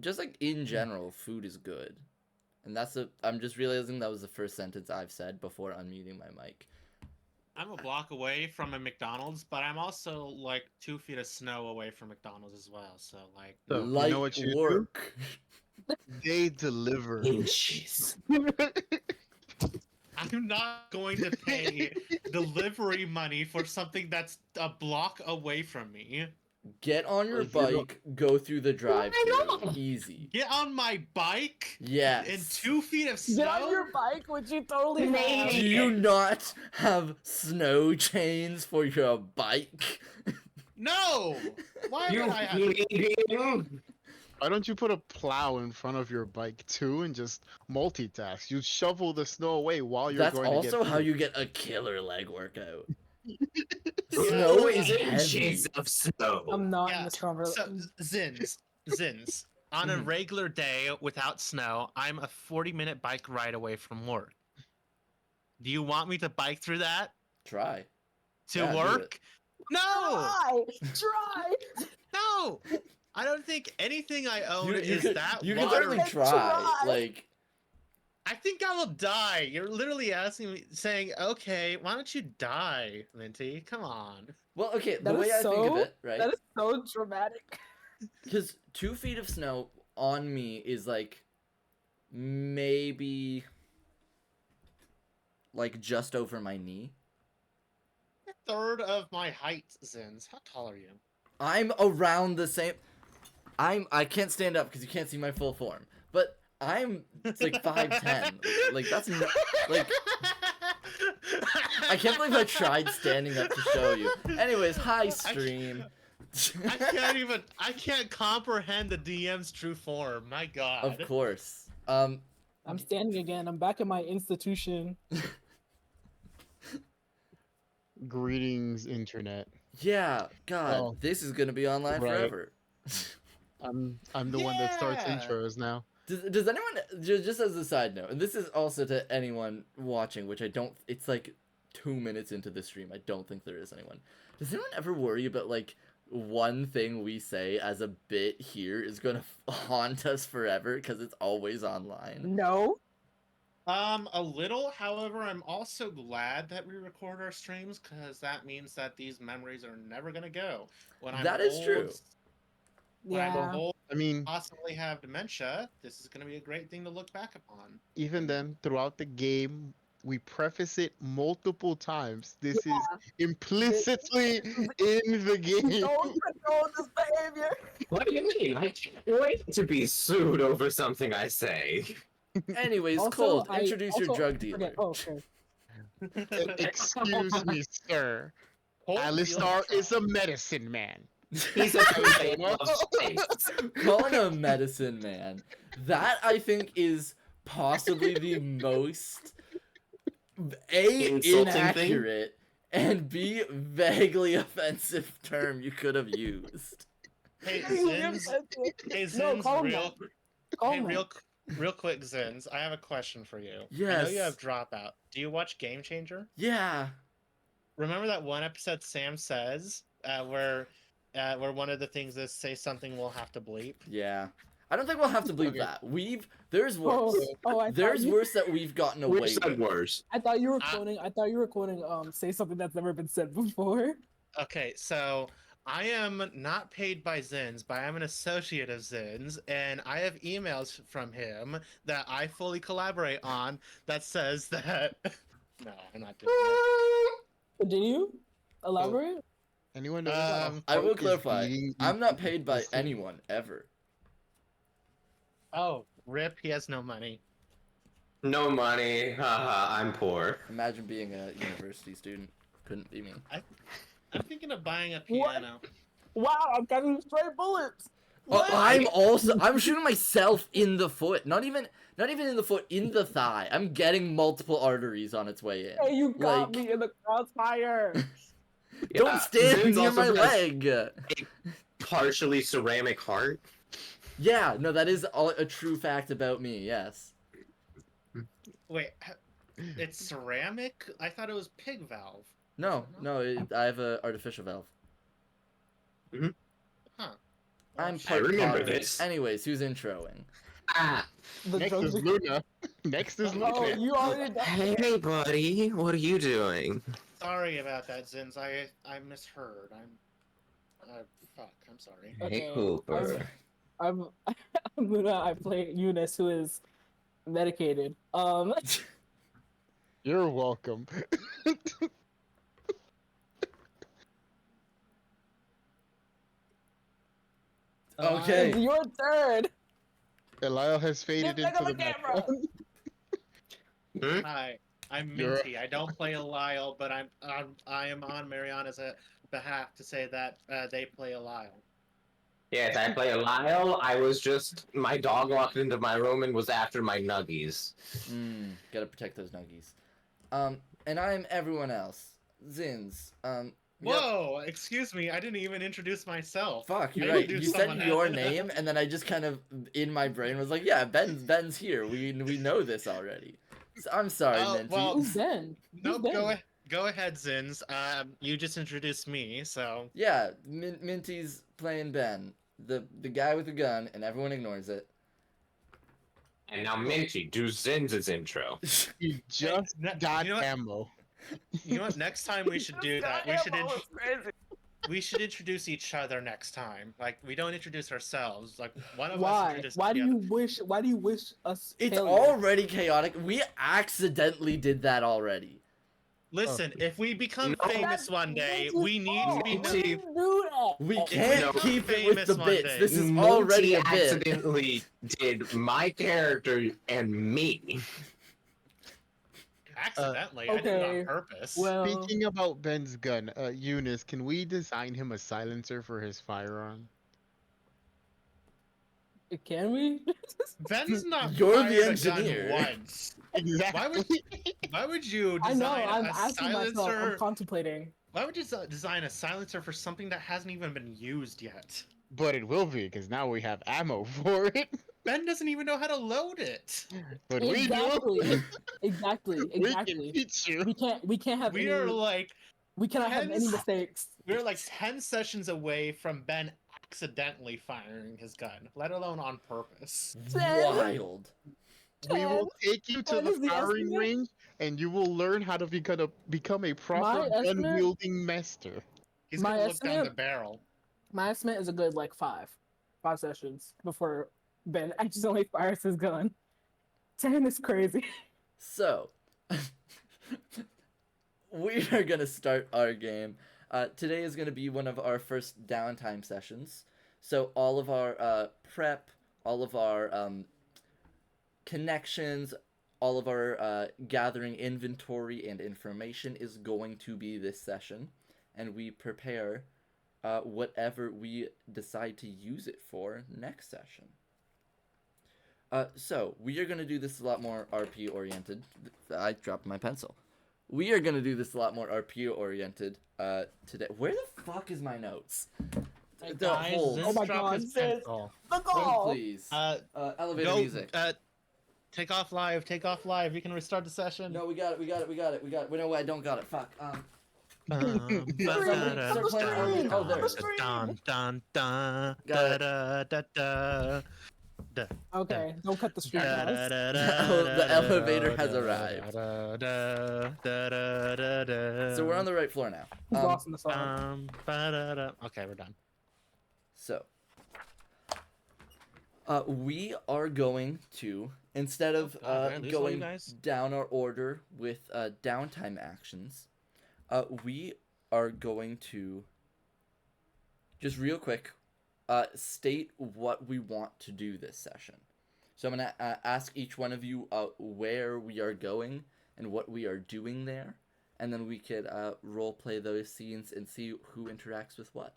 just like in general, food is good. And I'm just realizing that was the first sentence I've said before unmuting my mic. I'm a block away from a McDonald's, but I'm also like 2 feet of snow away from McDonald's as well. So like, So, Light you know what you work. They deliver. Inches. I'm not going to pay delivery money for something that's a block away from me. Get on your If you don't- bike, go through the drive-thru. Easy. Get on my bike Yes. in 2 feet of snow. Get on your bike, which you totally have. Do you not have snow chains for your bike? No! Why You would I have... Why don't you put a plow in front of your bike too and just multitask? You shovel the snow away while you're That's going to get also how food. you get a killer leg workout. Yeah, Snow is Inches heavy. of snow. I'm not in Yeah, this so, conversation. Zins. On a Mhm. regular day without snow, I'm a 40-minute bike ride away from work. Do you want me to bike through that Try. to Yeah, do work? No! Try. No! I don't think anything I own You is could, that you can water. certainly try. Try. Like, I think I will die. You're literally asking me, saying, okay, why don't you die, Minty? Come on. well, okay, the That way is I think of so- it, right? That is so dramatic. Because 2 feet of snow on me is like maybe like just over my knee. A third of my height, Zins. How tall are you? I'm around the same. I can't stand up because you can't see my full form, but it's like 5'10". Like that's no, like I can't believe I tried standing up to show you. Anyways, hi stream. I can't comprehend the DM's true form. My God. Of course. I'm standing again. I'm back in my institution. Greetings, internet. Yeah, God, Oh, this is gonna be online right. forever. I'm the one that starts Yeah. intros now. Does anyone, just as a side note, and this is also to anyone watching, which I don't, it's like 2 minutes into the stream, I don't think there is anyone. Does anyone ever worry about, like, one thing we say as a bit here is gonna haunt us forever because it's always online? No. A little. However, I'm also glad that we record our streams because that means that these memories are never gonna go. When I'm That is old, true. When I'm Yeah. old, I mean, possibly have dementia, this is gonna be a great thing to look back upon. even then, throughout the game, we preface it multiple times. This is implicitly in the game. Don't control this behavior. What do you mean? I can't wait to be sued over something I say. Anyways, Also, Cold, I- introduce your also- drug dealer. Okay. Oh, okay. Excuse me, sir. Cold Alistar feels is a medicine man. He's a conveyance of space. Calling a medicine man. That, I think, is possibly the most A, Insulting thing? inaccurate, and B, vaguely offensive term you could have used. Hey, You Zins. Hey, Zins, No, call him real, that. Call hey, him that. real quick, Zins. I have a question for you. I know Yes. you have Dropout. Do you watch Game Changer? Yeah. Remember that one episode Sam says where one of the things is say something we'll have to bleep? Yeah. I don't think we'll have to bleep Okay. that. There's worse. I There's thought you, worse that we've gotten away Which said with. worse? I thought you were quoting. I thought you were quoting. Say something that's never been said before. Okay, so I am not paid by Zins, but I'm an associate of Zins, and I have emails from him that I fully collaborate on that says that. No, I'm not doing it. Continue. Elaborate. Anyone know that a I will heart is clarify. beating I'm not each paid by person? anyone ever. Oh, rip, he has no money. No money. Haha, I'm poor. Imagine being a university student. Couldn't be me. I'm thinking of buying a What? piano. Wow, I'm getting straight bullets. I'm shooting myself in the foot. Not even in the foot, in the thigh. I'm getting multiple arteries on its way in. Hey, you got Like- me in the crossfire. Don't Yeah, stand Zins near also my has leg. Partially ceramic heart. Yeah, no, that is a true fact about me. Yes. Wait, it's ceramic? I thought it was pig valve. No, I have a artificial valve. Huh. I'm shit. part remember Connery. this. Anyways, who's introing? Ah, The Next drugs is are- Luna. Next is Luna. Oh, you already done. hey, buddy. What are you doing? Sorry about that, Zins. I misheard. Fuck. I'm sorry. Hey, Okay, Cooper. I'm Luna. I play Eunice, who is medicated. You're welcome. Okay. It's your turn. Eliel has faded Get back into on the the camera. background. Hmm? Hi, I'm You're- Minty. I don't play a Lyle, but I am on Mariana's behalf to say that they play a Lyle. Yes, I play a Lyle. I was just my dog walked into my room and was after my nuggies. Gotta protect those nuggies. And I'm everyone else. Zins. Yep. Whoa! Excuse me. I didn't even introduce myself. Fuck, you're I right. introduced You said someone your else. name, and then I just kind of in my brain was like, yeah, Ben's here. We know this already. So, I'm sorry, Oh, Minty. well- Who's Ben? Nope. Who's Go Ben? go ahead, Zins. You just introduced me, so Yeah, Minty's playing Ben, the guy with the gun, and everyone ignores it. And now Minty, do Zin's intro. He just ne- got you know what? ammo. you know what? Next time we should do that. We should introduce each other next time. Like we don't introduce ourselves. Like one of us Why? introduces Why the do other. you wish? Why do you wish us? It's failure? already chaotic. We accidentally did that already. Listen, if we become No. famous one day, That's we need to be Why known. do you do that? We we can't become keep it with the famous one bits. day. This is already a Minty bit. accidentally did my character and me. Accidentally, I did it okay, on purpose. Well, Speaking about Ben's gun, Eunice, can we design him a silencer for his firearm? can we? Ben's not You're the fired a gun engineer. once. Exactly. Why would you I know. design I'm a asking myself. silencer? I'm contemplating. Why would you design a silencer for something that hasn't even been used yet? But it will be, because now we have ammo for it. Ben doesn't even know how to load it. But we Exactly. do. Exactly. We can Exactly. teach you. We can't have We any. are like We cannot have any hens- mistakes. we're like 10 sessions away from Ben accidentally firing his gun, let alone on purpose. Wild. We will take you to What the is the firing estimate? range, and you will learn how to become a proper My estimate? gun-wielding master. He's My gonna look down the estimate- barrel. My estimate is a good like five sessions before Ben accidentally fires his gun. 10 is crazy. So, we are gonna start our game. Today is gonna be one of our first downtime sessions. So all of our prep, all of our connections, all of our gathering inventory and information is going to be this session, and we prepare whatever we decide to use it for next session. So we are going to do this a lot more RP oriented. I dropped my pencil. We are going to do this a lot more RP oriented today. Where the fuck is my notes? The hold. Oh my God, sis. pencil. The Hold, goal. please. Uh, Elevator go. music. Take off live. Take off live. You can restart the session. No, we got it. Wait, no, I don't got it. Fuck. Dun, Start playing elevator. Oh, there. dun, dun, dun, Got it. da, da, da, da. Okay, don't cut the stream, guys. The elevator has arrived. So we're on the right floor now. Who's lost in the song? Okay, we're done. So, we are going to, instead of God, did I lose all you going guys? down our order with downtime actions, we are going to, just real quick, state what we want to do this session. So I'm going to ask each one of you where we are going and what we are doing there, and then we could role play those scenes and see who interacts with what.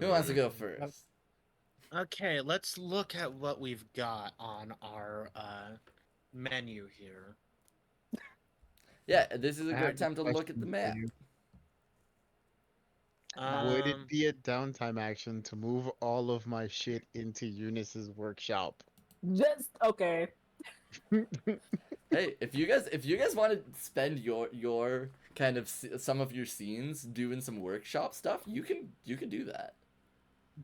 Who wants to go first? Okay, let's look at what we've got on our menu here. Yeah, this is a I great have a time to look at question the for map. you. Would it Um, be a downtime action to move all of my shit into Eunice's workshop? Just okay. Hey, if you guys want to spend your kind of some of your scenes, doing some workshop stuff, you can do that.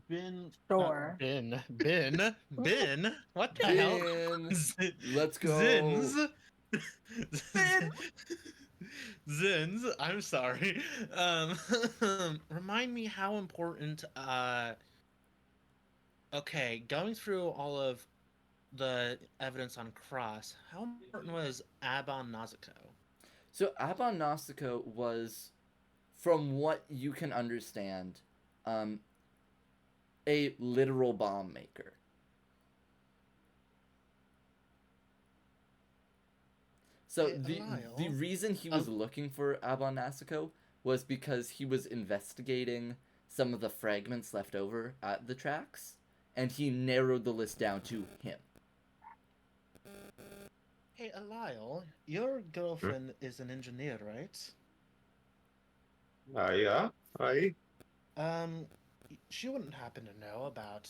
Ben. Sure. Ben. What the hell? Ben, Z- let's go. Zins. Zins. I'm sorry. Remind me how important. Okay, going through all of the evidence on Cross, how important was Abon Nazuko? So Abon Nausicaa was, from what you can understand, a literal bomb maker. So the reason he was looking for Abon Nausicaa was because he was investigating some of the fragments left over at the tracks, and he narrowed the list down to him. Hey, Alile, your girlfriend is an engineer, right? Yeah. I She wouldn't happen to know about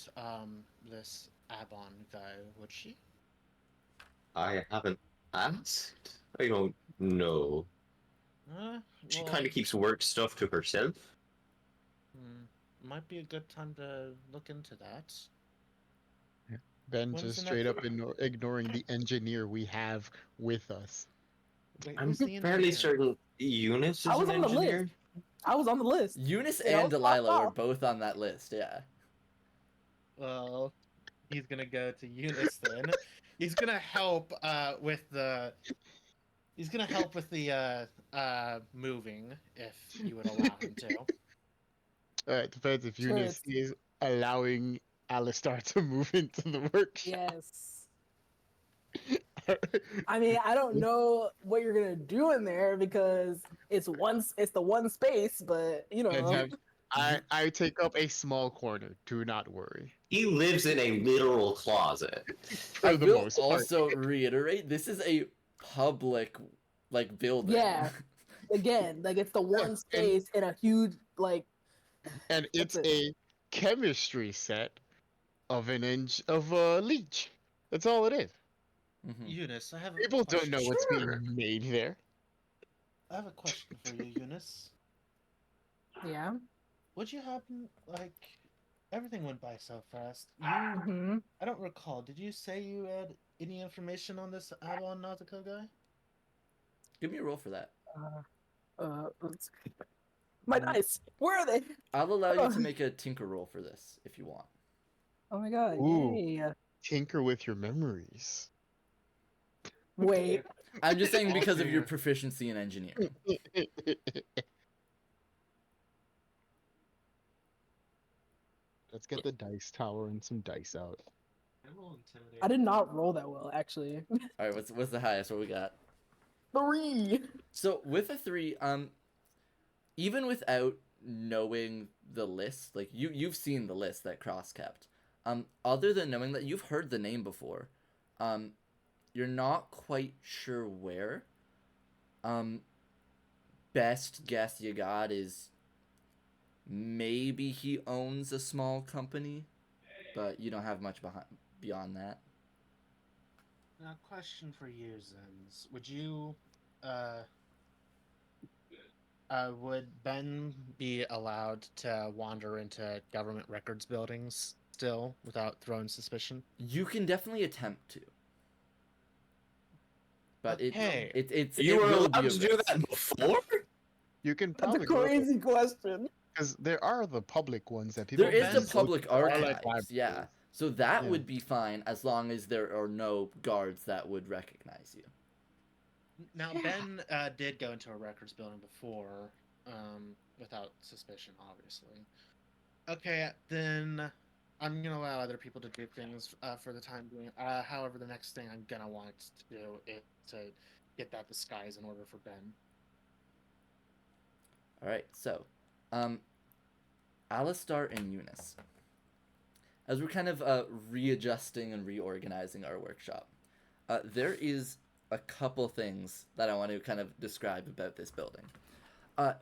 this Abon guy, would she? haven't asked. I don't know. She Well, kind of keeps work stuff to herself. might be a good time to look into that. Ben When's just the straight next- up ignoring the engineer we have with us. Wait, I'm who's the fairly engineer? certain Eunice is I was an on the engineer. list. I was on the list. Eunice Yeah, and I was popped Delilah were off. both on that list, yeah. Well, he's gonna go to Eunice then. He's gonna help with the. He's gonna help with the moving if you would allow him to. It depends if Sure, Eunice is allowing Alistar to move into the workshop. Yes. I mean, I don't Mm. know what you're gonna do in there because it's the one space, but you And know. I take up a small corner. Do not worry. He lives in a literal closet. For I the will most part. also reiterate, this is a public, like, building. Yeah. Again, like it's the one space in a huge like. And it's it? a chemistry set of of a leech. That's all it is. Mhm. Eunice, I have a People don't question. know what's Sure. being made there. I have a question for you, Eunice. Yeah. Would you happen like everything went by so fast? You Hmm. I don't recall. Did you say you had any information on this Avalon Nautico guy? Give me a roll for that. Let's... My dice. Where are they? I'll allow you to make a tinker roll for this if you want. Oh my god! Ooh. Yay! Tinker with your memories. Wait. I'm just saying Oh, because of your dear. proficiency in engineering. Let's get the dice tower and some dice out. I did not roll that well, actually. All right, what's the highest? What we got? 3. So with a 3, even without knowing the list, like you've seen the list that Cross kept. Other than knowing that you've heard the name before, you're not quite sure where. Best guess you got is maybe he owns a small company, but you don't have much beyond that. Now, question for you, Zens. Would you, would Ben be allowed to wander into government records buildings still without throwing suspicion? You can definitely attempt to, but Okay. it's You it were will allowed be a to do risk. that before? You can That's a probably go crazy question. because there are the public ones that people. There is the Ben's- public There are, like, archives, yeah. libraries. So that Yeah. would be fine as long as there are no guards that would recognize you. Now, Yeah. Ben did go into a records building before, without suspicion, obviously. Okay, then I'm gonna allow other people to do things for the time being. However, the next thing I'm gonna want to do is to get that disguise in order for Ben. All right, so, Alistar and Eunice. As we're kind of readjusting and reorganizing our workshop, there is a couple things that I want to kind of describe about this building.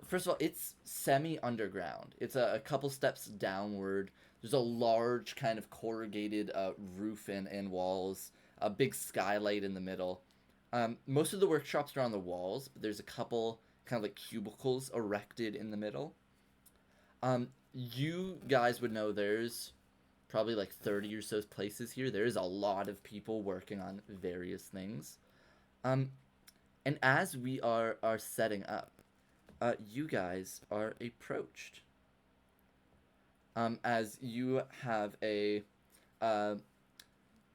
First of all, it's semi-underground. It's a couple steps downward. There's a large kind of corrugated roof and walls, a big skylight in the middle. Most of the workshops are on the walls, but there's a couple kind of like cubicles erected in the middle. You guys would know there's probably like 30 or so places here. There's a lot of people working on various things. Um, and as we are setting up, you guys are approached. As you have a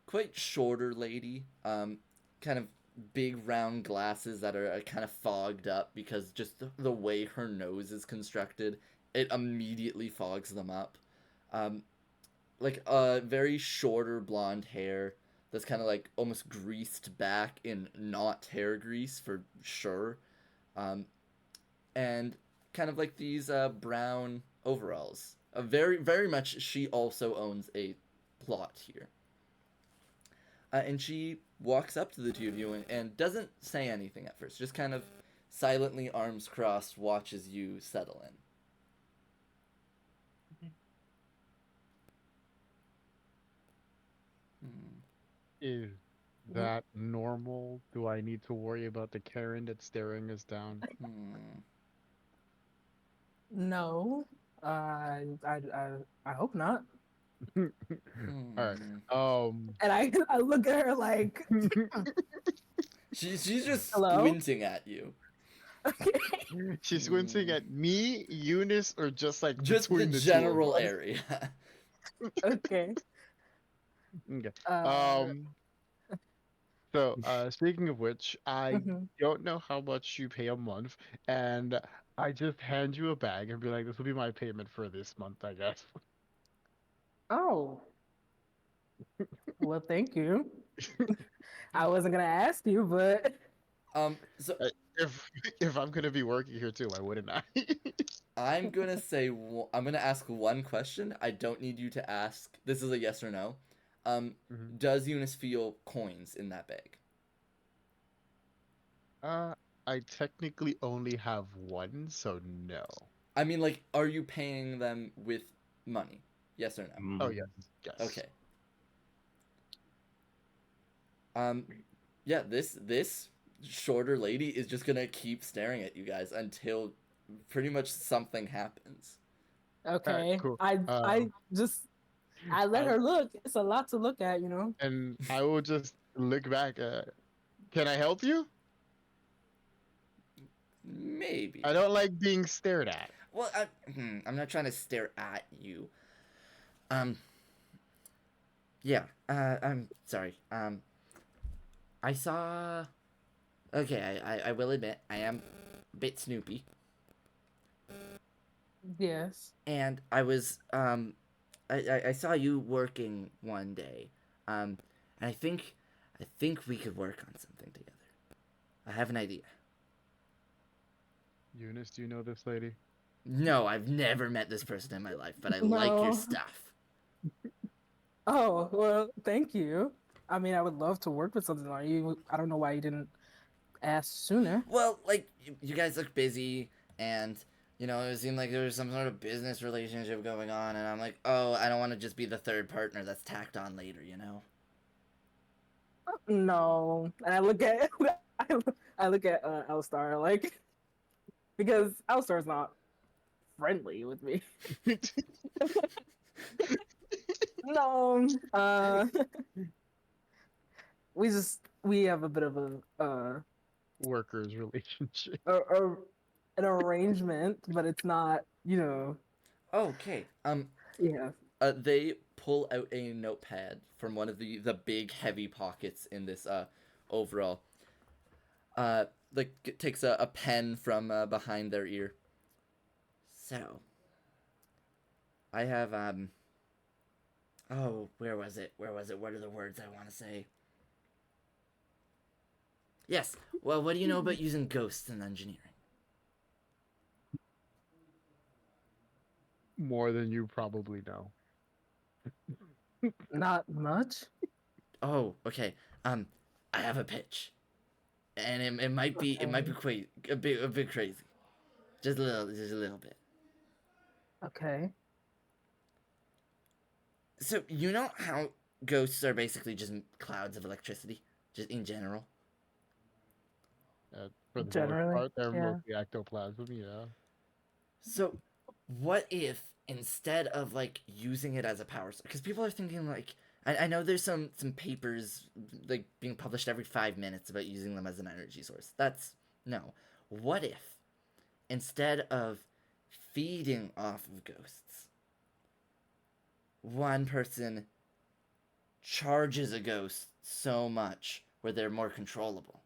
quite shorter lady, kind of big round glasses that are kind of fogged up because just the way her nose is constructed, it immediately fogs them up. Like very shorter blonde hair that's kind of like almost greased back in not hair grease for sure. And kind of like these brown overalls. Very much she also owns a plot here. And she walks up to the two of you and doesn't say anything at first, just kind of silently, arms crossed, watches you settle in. Is that normal? Do I need to worry about the Karen that's staring us down? No, I hope not. All right. And I look at her like, She's just Hello? squinting at you. okay. She's squinting at me, Eunice, or just like Just the between the general two of us? area. Okay. Okay. Uh, So, speaking of which, I mhm. don't know how much you pay a month, and I just hand you a bag and be like, "This will be my payment for this month, I guess." Oh, well, thank you. I wasn't gonna ask you, but So If I'm gonna be working here too, why wouldn't I? I'm gonna say I'm gonna ask one question. I don't need you to ask. This is a yes or no. Mhm. Does Eunice feel coins in that bag? I technically only have one, so no. I mean, like, are you paying them with money? Yes or no? Oh yes, yes. Okay. Yeah, this shorter lady is just gonna keep staring at you guys until pretty much something happens. okay. Cool. I just I let her look. It's a lot to look at, you know. And I will just look back. Can I help you? Maybe. I don't like being stared at. Well, I'm not trying to stare at you. Um. Yeah. I'm sorry. I saw. Okay, I will admit I am a bit snoopy, Yes. and I was I saw you working one day, and I think we could work on something together. I have an idea. Eunice, do you know this lady? No, I've never met this person in my life, but I like your No. stuff. Oh, well, thank you. I mean, I would love to work with something like you. I don't know why you didn't ask sooner. Well, like you guys look busy, and you know it seemed like there was some sort of business relationship going on, and I'm like, oh, I don't want to just be the third partner that's tacked on later, you know. No. And I look at I look at Elstar like because Elstar's not friendly with me. No. We have a bit of Workers relationship. a an arrangement, but it's not, you know. Okay. Yeah. They pull out a notepad from one of the big heavy pockets in this overall. Like takes a pen from behind their ear. So, I have oh, where was it? Where was it? What are the words I want to say? Yes. Well, what do you know about using ghosts in engineering? More than you probably know. Not much. Oh, okay. I have a pitch, and it might be quite a bit crazy, just a little bit. Okay. So you know how ghosts are basically just clouds of electricity, just in general. For the most Generally, part, they're yeah. mostly ectoplasm. Yeah. So, what if instead of like using it as a power source, because people are thinking like, I know there's some papers like being published every 5 minutes about using them as an energy source. That's no. What if instead of feeding off of ghosts, one person charges a ghost so much where they're more controllable?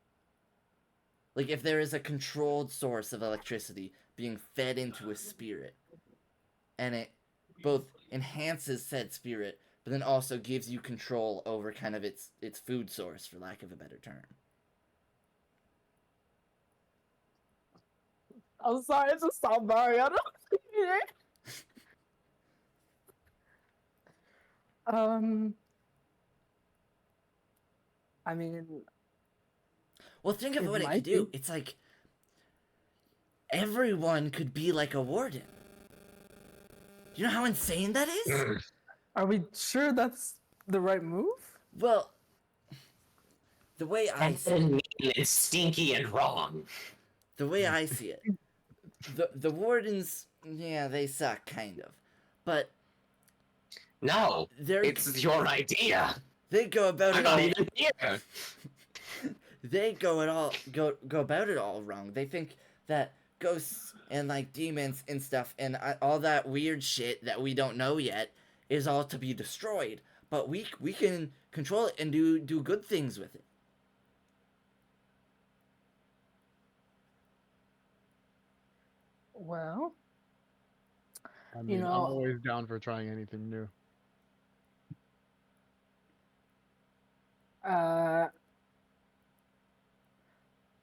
Like if there is a controlled source of electricity being fed into a spirit, and it both enhances said spirit, but then also gives you control over kind of its food source, for lack of a better term. I'm sorry, it's just South Mariana. um, I mean, Well, think of it what it could might do. be. It's like everyone could be like a warden. You know how insane that is? Are we sure that's the right move? Well, the way I And see it, mean and stinky and wrong. the way I see it, the wardens, yeah, they suck kind of, but No, they're it's your idea. they go about I'm it not all. even here. They go about it all wrong. They think that ghosts and like demons and stuff and all that weird shit that we don't know yet is all to be destroyed. But we can control it and do good things with it. Well, I mean, I'm know- always down for trying anything new.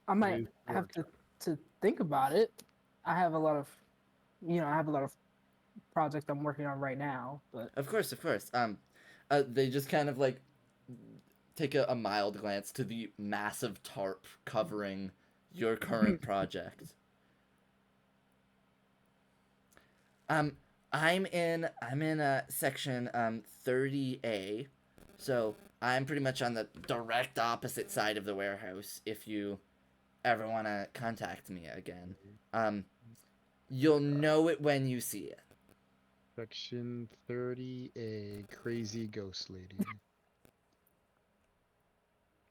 I might Ways to have work. to think about it. I have a lot of, I have a lot of projects I'm working on right now, but Of course. They just kind of like take a mild glance to the massive tarp covering your current project. I'm in section 30A, so I'm pretty much on the direct opposite side of the warehouse. If you ever want to contact me again, you'll know it when you see it. Section 30A, crazy ghost lady.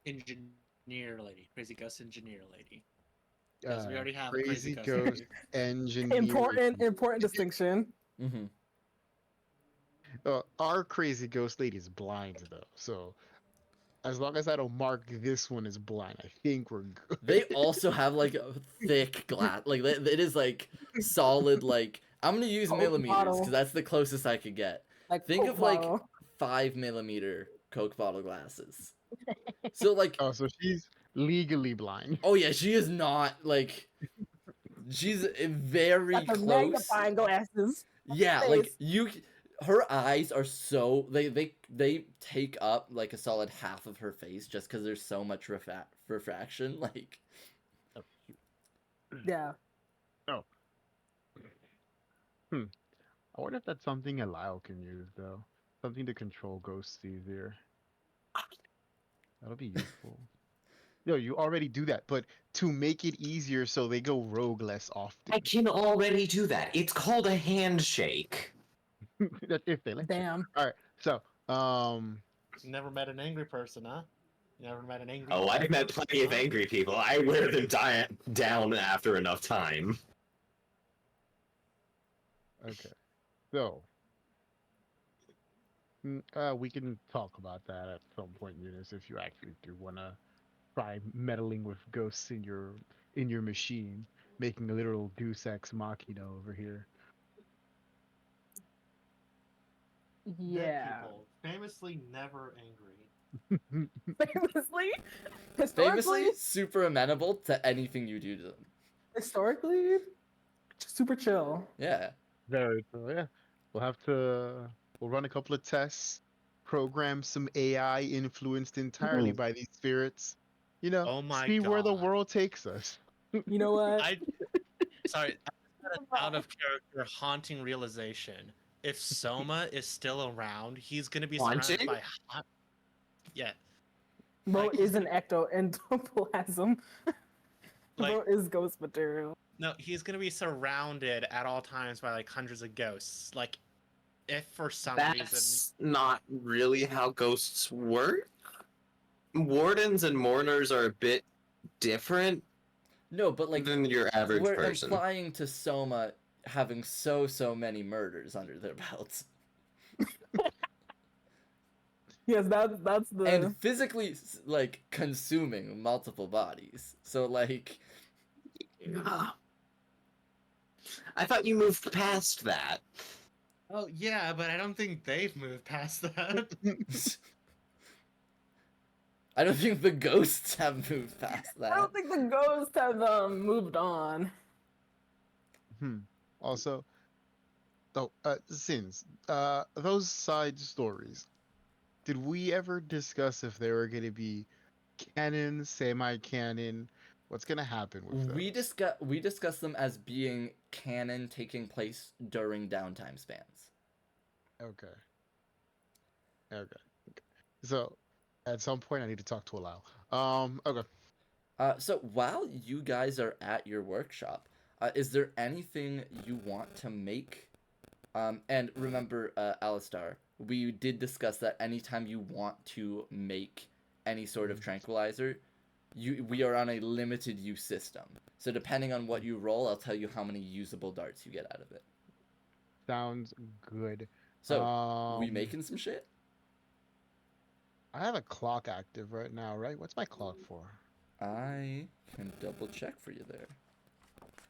Engineer lady, crazy ghost engineer lady. Because we already have a Crazy ghost ghost lady. engineer. important distinction. Mm-hmm. Our crazy ghost lady is blind though, so as long as I don't mark this one as blind, I think we're good. They also have like a thick glass, like it is like solid. Like I'm gonna use Coke millimeters bottle. because that's the closest I could get. Like Think Coke of like bottle. 5 millimeter Coke bottle glasses. So like, Oh, so she's legally blind. oh yeah, she is not like she's very Like her close. magnifying glasses. Yeah, like face. her eyes are so they take up like a solid half of her face just because there's so much refraction. Like, Yeah. Oh. I wonder if that's something Alio can use though. Something to control ghosts easier. That'll be useful. No, you already do that, but to make it easier so they go rogue less often. I can already do that. It's called a handshake. That's if they let you. Damn. All right, so Never met an angry person, huh? Never met an angry. Oh, I've met person, plenty of huh? angry people. I wear them down after enough time. okay, so we can talk about that at some point, Eunice, if you actually do want to try meddling with ghosts in your machine, making a literal Deus Ex Machina over here. Dead Yeah. people, famously never angry. Famously, famously super amenable to anything you do to them. historically, super chill. Yeah. Very cool. Yeah, we'll run a couple of tests, program some AI influenced entirely by these spirits. Oh my see where the God. world takes us. You know what? Sorry, I had an out of character haunting realization. If Soma is still around, he's gonna be surrounded Haunting? by yeah, Mo like, is an ectoplasm. Like, Bro is ghost material. no, he's gonna be surrounded at all times by like hundreds of ghosts. Like, if for some reason, That's not really how ghosts work. Wardens and mourners are a bit different No, but like than your average we're person. implying to Soma having so many murders under their belts. Yes, that's the. And physically like consuming multiple bodies. So like Ah. I thought you moved past that. oh yeah, but I don't think they've moved past that. I don't think the ghosts have moved past I that. don't think the ghosts have moved on. Also, Sins, those side stories, did we ever discuss if they were going to be canon, semi-canon? What's going to happen with those? We discuss them as being canon taking place during downtime spans. Okay. So, at some point, I need to talk to Allow. Okay. So while you guys are at your workshop, is there anything you want to make? And remember, Alistar, we did discuss that anytime you want to make any sort of tranquilizer, we are on a limited use system. So depending on what you roll, I'll tell you how many usable darts you get out of it. Sounds good. So, we making some shit? I have a clock active right now, right? What's my clock for? I can double check for you there.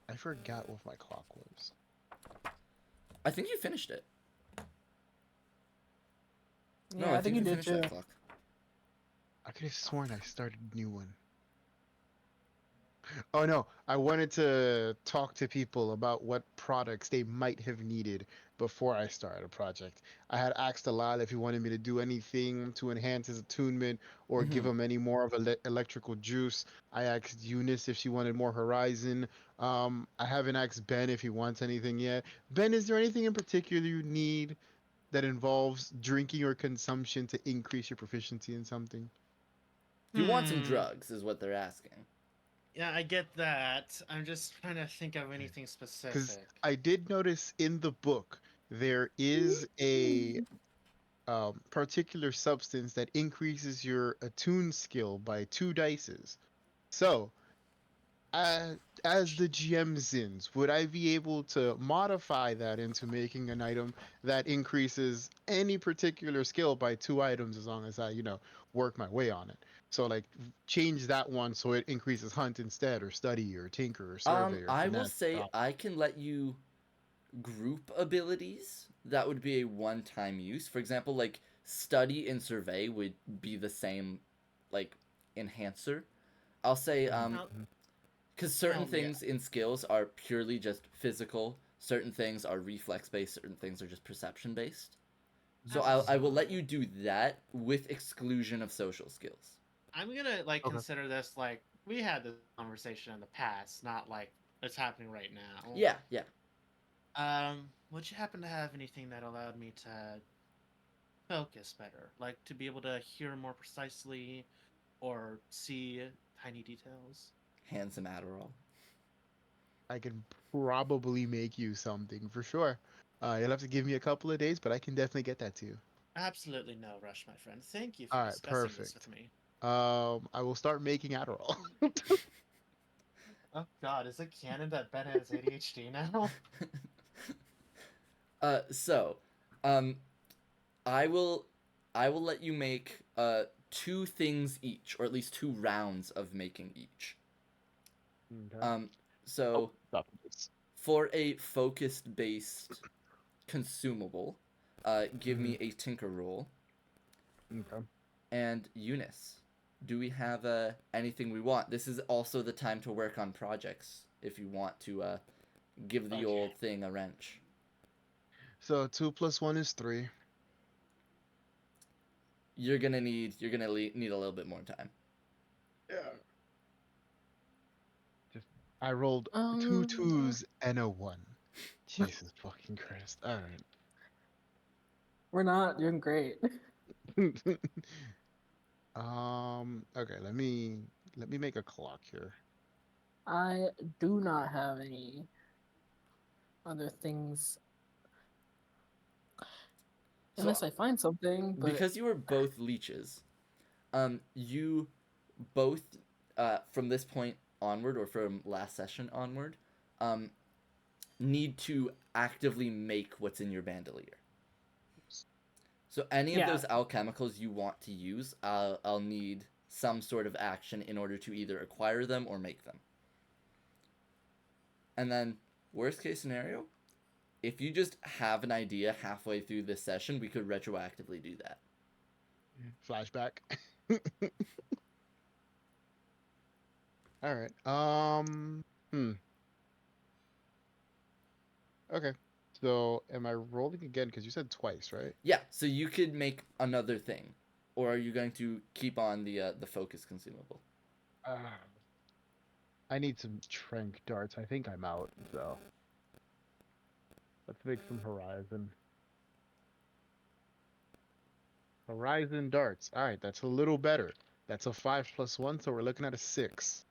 I forgot what my clock was. I think you finished it. Yeah, No, I think you did finished that too. clock. I could have sworn I started a new one. Oh no, I wanted to talk to people about what products they might have needed before I started a project. I had asked Alal if he wanted me to do anything to enhance his attunement or give him any more of electrical juice. I asked Eunice if she wanted more horizon. I haven't asked Ben if he wants anything yet. Ben, is there anything in particular you need that involves drinking or consumption to increase your proficiency in something? Do you want some drugs, is what they're asking. Yeah, I get that. I'm just trying to think of anything Because specific. I did notice in the book there is a particular substance that increases your attune skill by 2 dices. So, as the GM Zins, would I be able to modify that into making an item that increases any particular skill by 2 items as long as I, work my way on it? So, like, change that one so it increases hunt instead, or study, or tinker, or survey, or I will finesse. say I can let you group abilities. That would be a one-time use. For example, like study and survey would be the same, like, enhancer. I'll say because certain Oh, yeah. things in skills are purely just physical. Certain things are reflex based. Certain things are just perception based. So I will let you do that with exclusion of social skills. I'm gonna like Okay. consider this like we had this conversation in the past, not like it's happening right now. Yeah. Would you happen to have anything that allowed me to focus better, like to be able to hear more precisely, or see tiny details? Handsome Adderall. I can probably make you something for sure. You'll have to give me a couple of days, but I can definitely get that to you. Absolutely no rush, my friend. Thank you for All right, discussing this perfect. with me. I will start making Adderall. Oh God, is it canon that Ben has ADHD now? So, um, I will let you make 2 things each, or at least 2 rounds of making each. Okay. So Stop this. for a focused based consumable, give me a tinker roll. Okay. And Eunice, do we have anything we want? This is also the time to work on projects if you want to give the old thing a wrench. So 2 + 1 is 3. You're gonna need a little bit more time. Yeah. I rolled 2 2s and a 1. Jesus fucking Christ. All right. We're not doing great. Okay, let me make a clock here. I do not have any other things So, unless I find something. But because you were both leeches, you both, from this point onward, or from last session onward, um, need to actively make what's in your bandolier. So any of yeah, those alchemicals you want to use, I'll need some sort of action in order to either acquire them or make them. And then, worst case scenario, if you just have an idea halfway through this session, we could retroactively do that. Flashback. All right. Okay. So am I rolling again? Because you said twice, right? Yeah, so you could make another thing. Or are you going to keep on the focus consumable? I need some trank darts. I think I'm out. So let's make some horizon. Horizon darts. All right, that's a little better. That's a 5 + 1, so we're looking at a 6.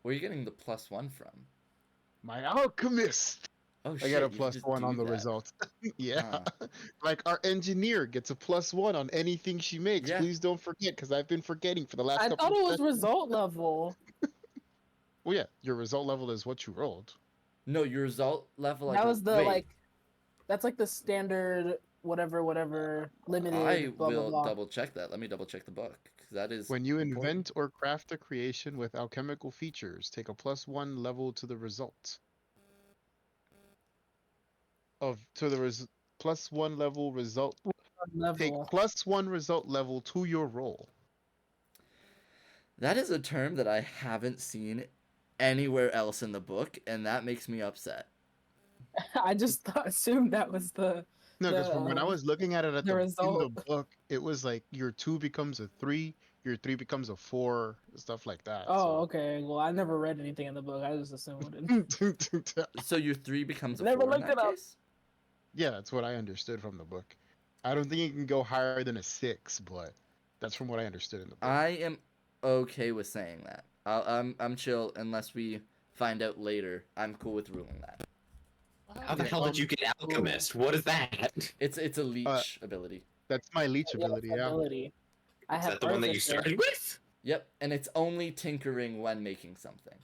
Where are you getting the +1 from? My alchemist. Oh I shit, got a you could just +1 on do the that. result. Yeah. Huh. Like our engineer gets a +1 on anything she makes. Yeah. Please don't forget, because I've been forgetting for the last I couple thought of it was sessions. result level. Well, yeah, your result level is what you rolled. No, your result level, That was the wait, that's like the standard whatever limited I blah blah will blah. double check that. Let me double check the book, because that is When you important. invent or craft a creation with alchemical features, take a +1 level to the result. +1 level result. Take Level. +1 result level to your roll. That is a term that I haven't seen anywhere else in the book, and that makes me upset. I just assumed that was No, because from when I the was looking at it at the in the result. book, it was like your 2 becomes a 3, your 3 becomes a 4, stuff like that. Oh, So okay. Well, I never read anything in the book. I just assumed it. So your 3 becomes a Never 4 in looked that it up. case? yeah, that's what I understood from the book. I don't think it can go higher than a 6, but that's from what I understood in the book. I am okay with saying that. I'm chill unless we find out later. I'm cool with ruling that. How the hell did you get alchemist? What is that? It's a leech ability. That's my leech Yeah, ability, yeah. ability. I Is have that the one that you Artificer. started with? Yep, and it's only tinkering when making something.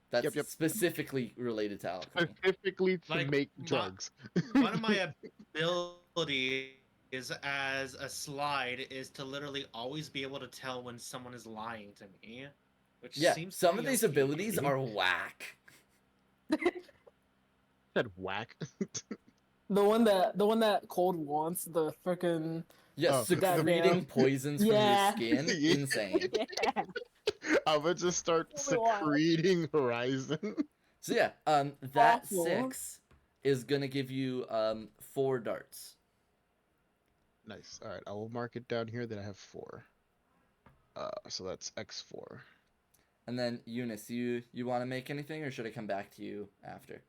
That's Yep. specifically related to alchemy. Specifically to Like, make my- drugs. One of my abilities as a slide is to literally always be able to tell when someone is lying to me. Which Yeah, seems some of pretty these OP. abilities are whack. Said whack. The one that Cold wants, the freaking Yes, Oh, secreting poisons Yeah. from your skin. Yeah. Insane. yeah. I would just start Oh my God. secreting horizon. So yeah, that Awful. 6 is gonna give you 4 darts. Nice. All right, I will mark it down here that I have 4. So that's x4. And then Eunice, you want to make anything, or should I come back to you after?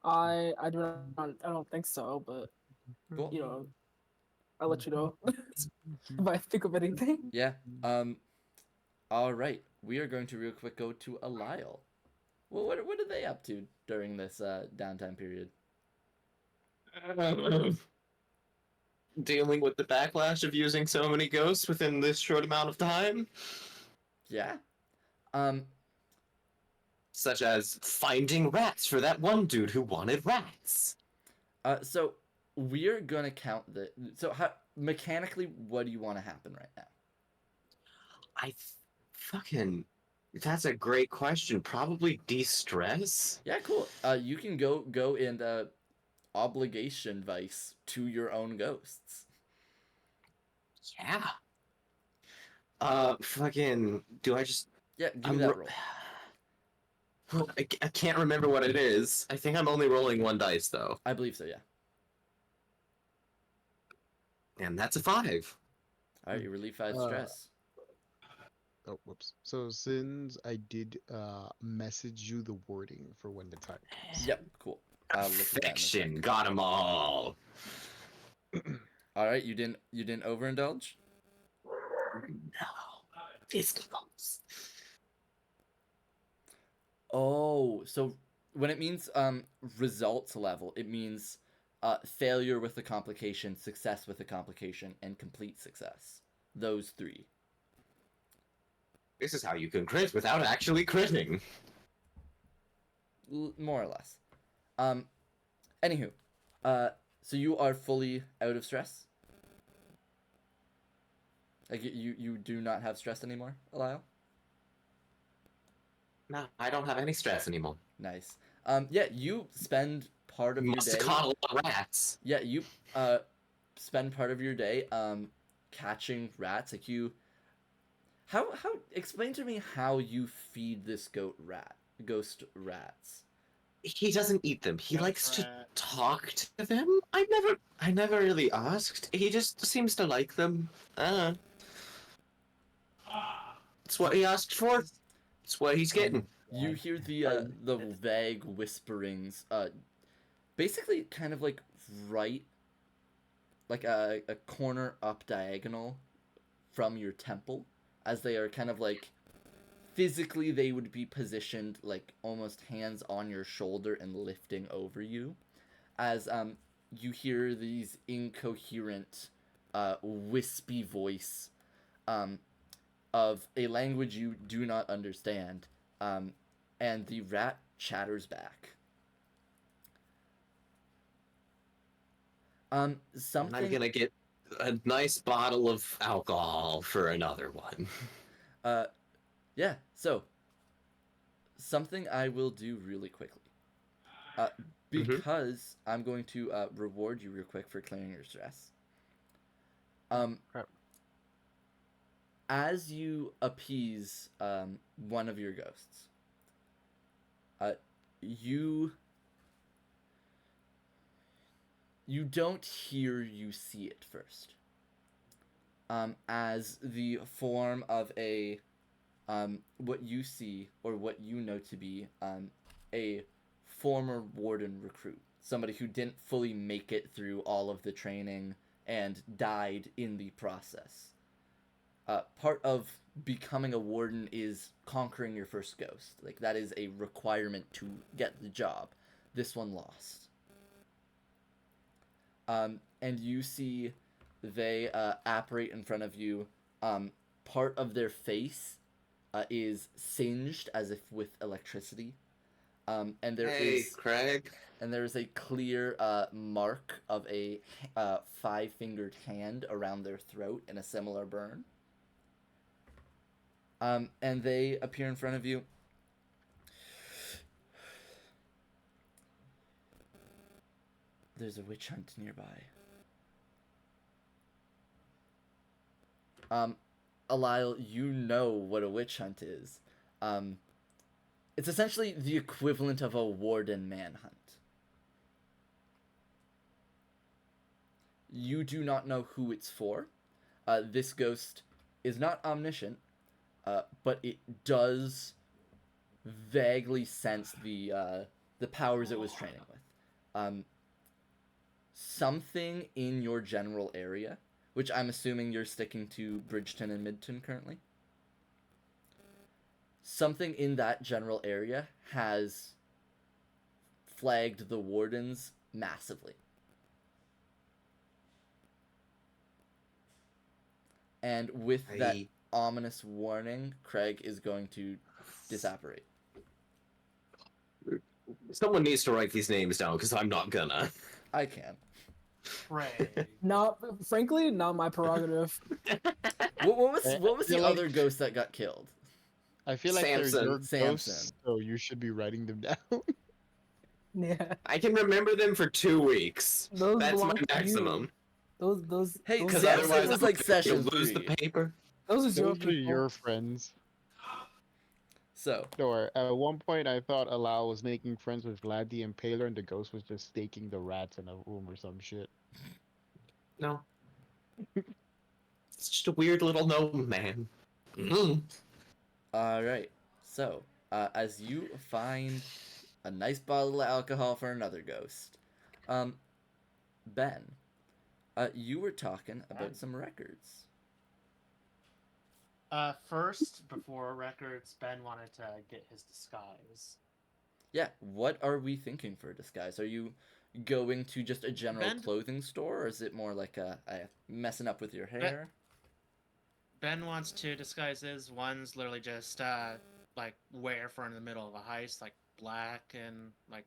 I do not. I don't think so, but Cool. you know, I'll let you know if I think of anything. Yeah. All right. We are going to real quick go to Alile. Well, what are they up to during this downtime period? Dealing with the backlash of using so many ghosts within this short amount of time, Yeah. such as finding rats for that one dude who wanted rats. So we're gonna count the. So how mechanically, what do you want to happen right now? Fucking. That's a great question. Probably de-stress. Yeah, cool. You can go and obligation vice to your own ghosts. Yeah. Fucking. Do I just? Yeah, give me I'm that roll. I can't remember what it is. I think I'm only rolling 1 dice though, I believe so. Yeah. and that's a 5. All right, you relieve 5 stress. Oh, whoops. So since I did message you the wording for when the time comes. Yep, cool. I'll look at that in a Fiction, sec. got 'em all. All right, you didn't overindulge. No, it's close. Oh, so when it means results level, it means failure with a complication, success with a complication, and complete success. Those three. This is how you can crit without actually critting. More or less. Anywho, so you are fully out of stress? Like, you do not have stress anymore, Eliel? No, I don't have any stress anymore. Nice. Yeah, you spend part of your Must have day... caught a lot of rats. Yeah, you spend part of your day catching rats. Like, you... How explain to me how you feed this ghost rats. He doesn't eat them. He Ghost likes to rat. talk to them. I never really asked. He just seems to like them. It's what he asked for. It's what he's getting. You hear the vague whisperings, basically kind of like right, like a corner up diagonal from your temple, as they are kind of like, physically they would be positioned like almost hands on your shoulder and lifting over you, as you hear these incoherent, wispy voice, of a language you do not understand, and the rat chatters back. Something... I'm gonna get a nice bottle of alcohol for another one. Yeah, so, something I will do really quickly. Because I'm going to reward you real quick for clearing your stress. Crap. As you appease one of your ghosts, you don't hear, you see it first. As the form of a what you see, or what you know to be a former warden recruit, somebody who didn't fully make it through all of the training and died in the process. Part of becoming a warden is conquering your first ghost. Like, that is a requirement to get the job. This one lost. And you see they apparate in front of you. Part of their face is singed as if with electricity. And there is Craig. and there is a clear mark of a 5-fingered hand around their throat in a similar burn. And they appear in front of you. There's a witch hunt nearby. Eliel, you know what a witch hunt is. It's essentially the equivalent of a warden manhunt. You do not know who it's for. This ghost is not omniscient, but it does vaguely sense the powers it was training with. Something in your general area, which I'm assuming you're sticking to Bridgeton and Midton currently. Something in that general area has flagged the wardens massively. And with that ominous warning, Craig is going to disapparate. Someone needs to write these names down, because I'm not gonna. I can. Right. Not, frankly, not my prerogative. What was the feel like- other ghost that got killed? I feel like they're Samson. your Samson. ghosts, so you should be writing them down. Yeah. I can remember them for 2 weeks. Those That's my belong to you. maximum. Those. Hey, those Because Samson otherwise, was I'm like gonna session lose the 3. paper. those are your Those are your people. friends. So, Sure. At one point, I thought Alao was making friends with Vlad the Impaler, and the ghost was just staking the rats in a room or some shit. No. It's just a weird little gnome man. Mm. alright. So, as you find a nice bottle of alcohol for another ghost, Ben, you were talking about some records. First, before records, Ben wanted to get his disguise. Yeah, what are we thinking for a disguise? Are you going to just a general Ben- clothing store, or is it more like a messing up with your hair? Ben wants two disguises. One's literally just like wear for in the middle of a heist, like black and like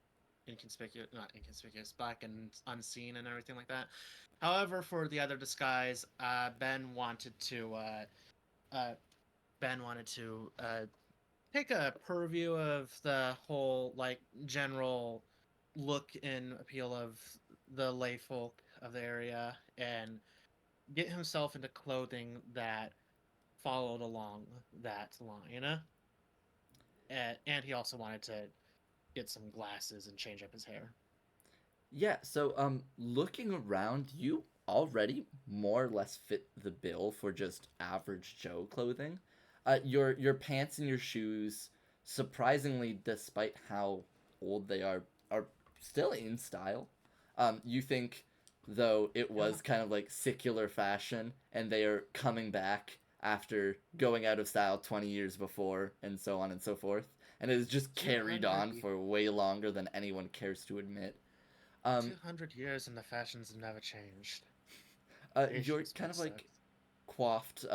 inconspicuous, not inconspicuous, black and unseen and everything like that. However, for the other disguise, Ben wanted to uh, take a purview of the whole like general look and appeal of the lay folk of the area and get himself into clothing that followed along that line. And he also wanted to get some glasses and change up his hair. Yeah, so looking around, you already more or less fit the bill for just average Joe clothing. Your pants and your shoes, surprisingly, despite how old they are still in style. You think though it was kind of like secular fashion, and they are coming back after going out of style 20 years before, and so on and so forth, and it is just carried on for way longer than anyone cares to admit. 200 years and the fashions have never changed. Your kind of like coiffed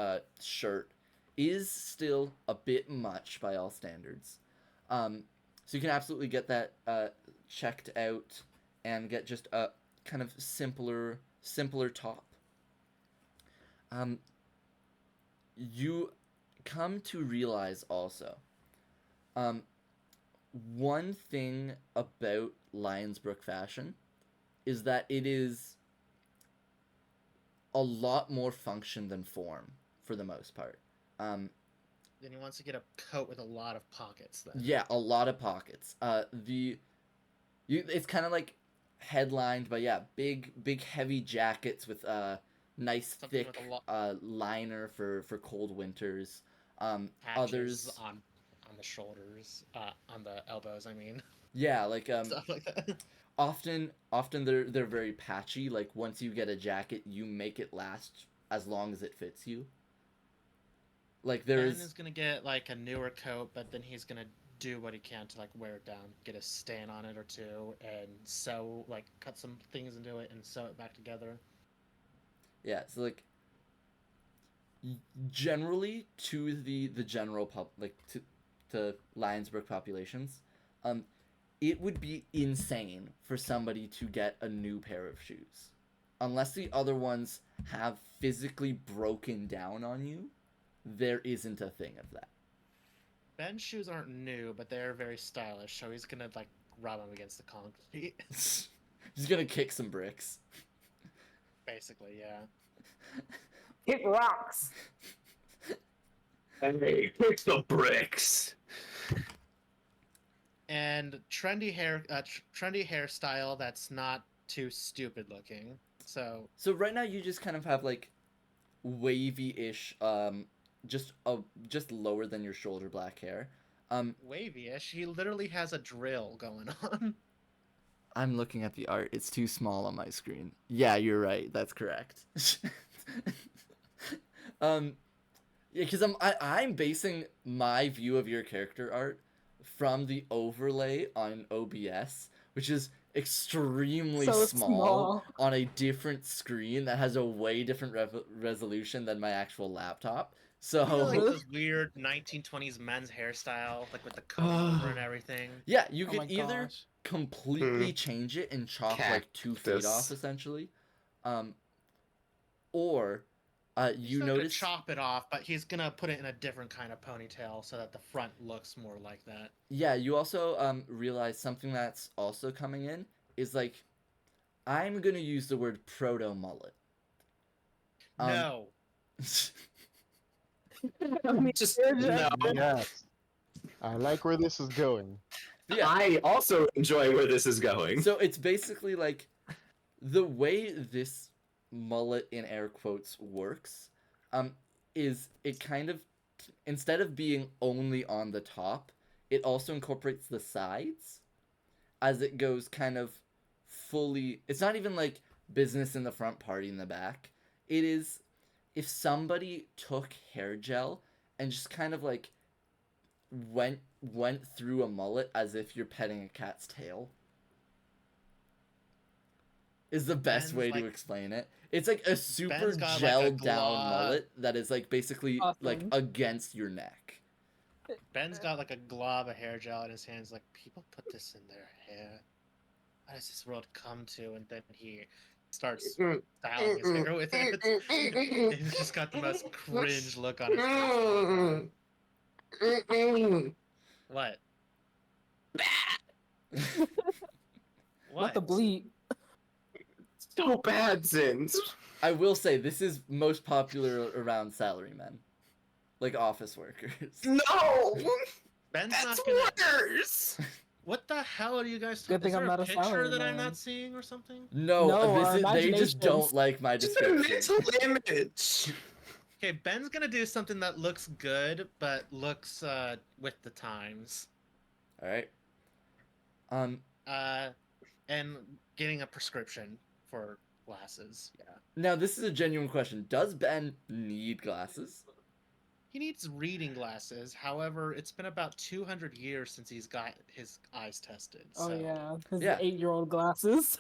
shirt is still a bit much by all standards. So you can absolutely get that checked out and get just a kind of simpler top. You come to realize also, one thing about Lionsbrook fashion is that it is a lot more function than form for the most part. Then he wants to get a coat with a lot of pockets. Then Yeah, a lot of pockets. It's kind of like headlined, but yeah, big heavy jackets with nice Something thick with a liner for cold winters. patches Others, on the shoulders, on the elbows. I mean, yeah, like stuff like that. often they're very patchy. Like once you get a jacket, you make it last as long as it fits you. Like there Ben is is gonna get like a newer coat, but then he's gonna do what he can to like wear it down, get a stain on it or two, and sew like cut some things into it and sew it back together. yeah, so like generally to the general like to Lionsbrook populations, um it would be insane for somebody to get a new pair of shoes unless the other ones have physically broken down on you. There isn't a thing of that. Ben's shoes aren't new, but they're very stylish, so he's gonna like rub them against the concrete. He's gonna kick some bricks. Basically, yeah. Kick rocks. Hey, fix the bricks. And trendy hairstyle that's not too stupid looking. So right now you just kind of have like wavy-ish, just lower than your shoulder black hair. wavy-ish. He literally has a drill going on. I'm looking at the art. It's too small on my screen. Yeah, you're right. That's correct. Yeah, because I'm basing my view of your character art from the overlay on OBS, which is extremely So small small. on a different screen that has a way different resolution than my actual laptop. So You know, like those weird 1920s men's hairstyle, like with the comb over and everything. yeah, you Oh could my either gosh. completely change it and chop like 2 feet off Cactus. essentially, or He's you not gonna notice chop it off, but he's gonna put it in a different kind of ponytail so that the front looks more like that. yeah, you also realize something that's also coming in is like I'm gonna use the word proto mullet. No. I mean, Just you're no. Yes. I like where this is going. Yeah. I also enjoy where this is going. So it's basically like the way this mullet in air quotes works, is it kind of instead of being only on the top, it also incorporates the sides as it goes kind of fully. It's not even like business in the front, party in the back. It is if somebody took hair gel and just kind of like went through a mullet as if you're petting a cat's tail. Is the best Ben's way like- to explain it. It's like a super Ben's got, like, a gelled down mullet that is like basically like Awesome. against your neck. Ben's got like a glob of hair gel in his hands. Like, people put this in their hair. How does this world come to? And then he starts styling his hair with it. He's just got the most cringe look on his face. What? What the bleep? So bad, Zins. I will say this is most popular around salarymen, like office workers. No! Ben's That's not gonna. worse! What the hell are you guys Good talking? thing I'm not a picture that I'm salaryman. not seeing or something? No, No, this our is, they just don't imaginations. like my Just a description. mental image. Okay, Ben's gonna do something that looks good, but looks with the times. All right. And getting a prescription for glasses. Yeah. Now this is a genuine question. Does Ben need glasses? He needs reading glasses. However, it's been about 200 years since he's got his eyes tested. Oh So. yeah, his Yeah. 8-year-old glasses.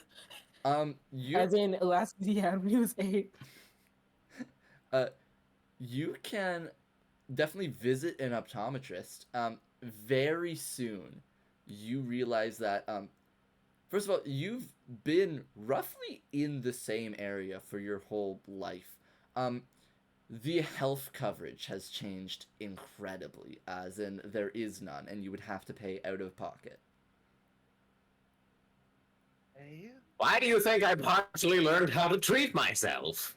You As in, last he had when he was 8. you can definitely visit an optometrist. Very soon, you realize that first of all, you've been roughly in the same area for your whole life. The health coverage has changed incredibly, as in there is none, and you would have to pay out of pocket. Hey. Why do you think I partially learned how to treat myself?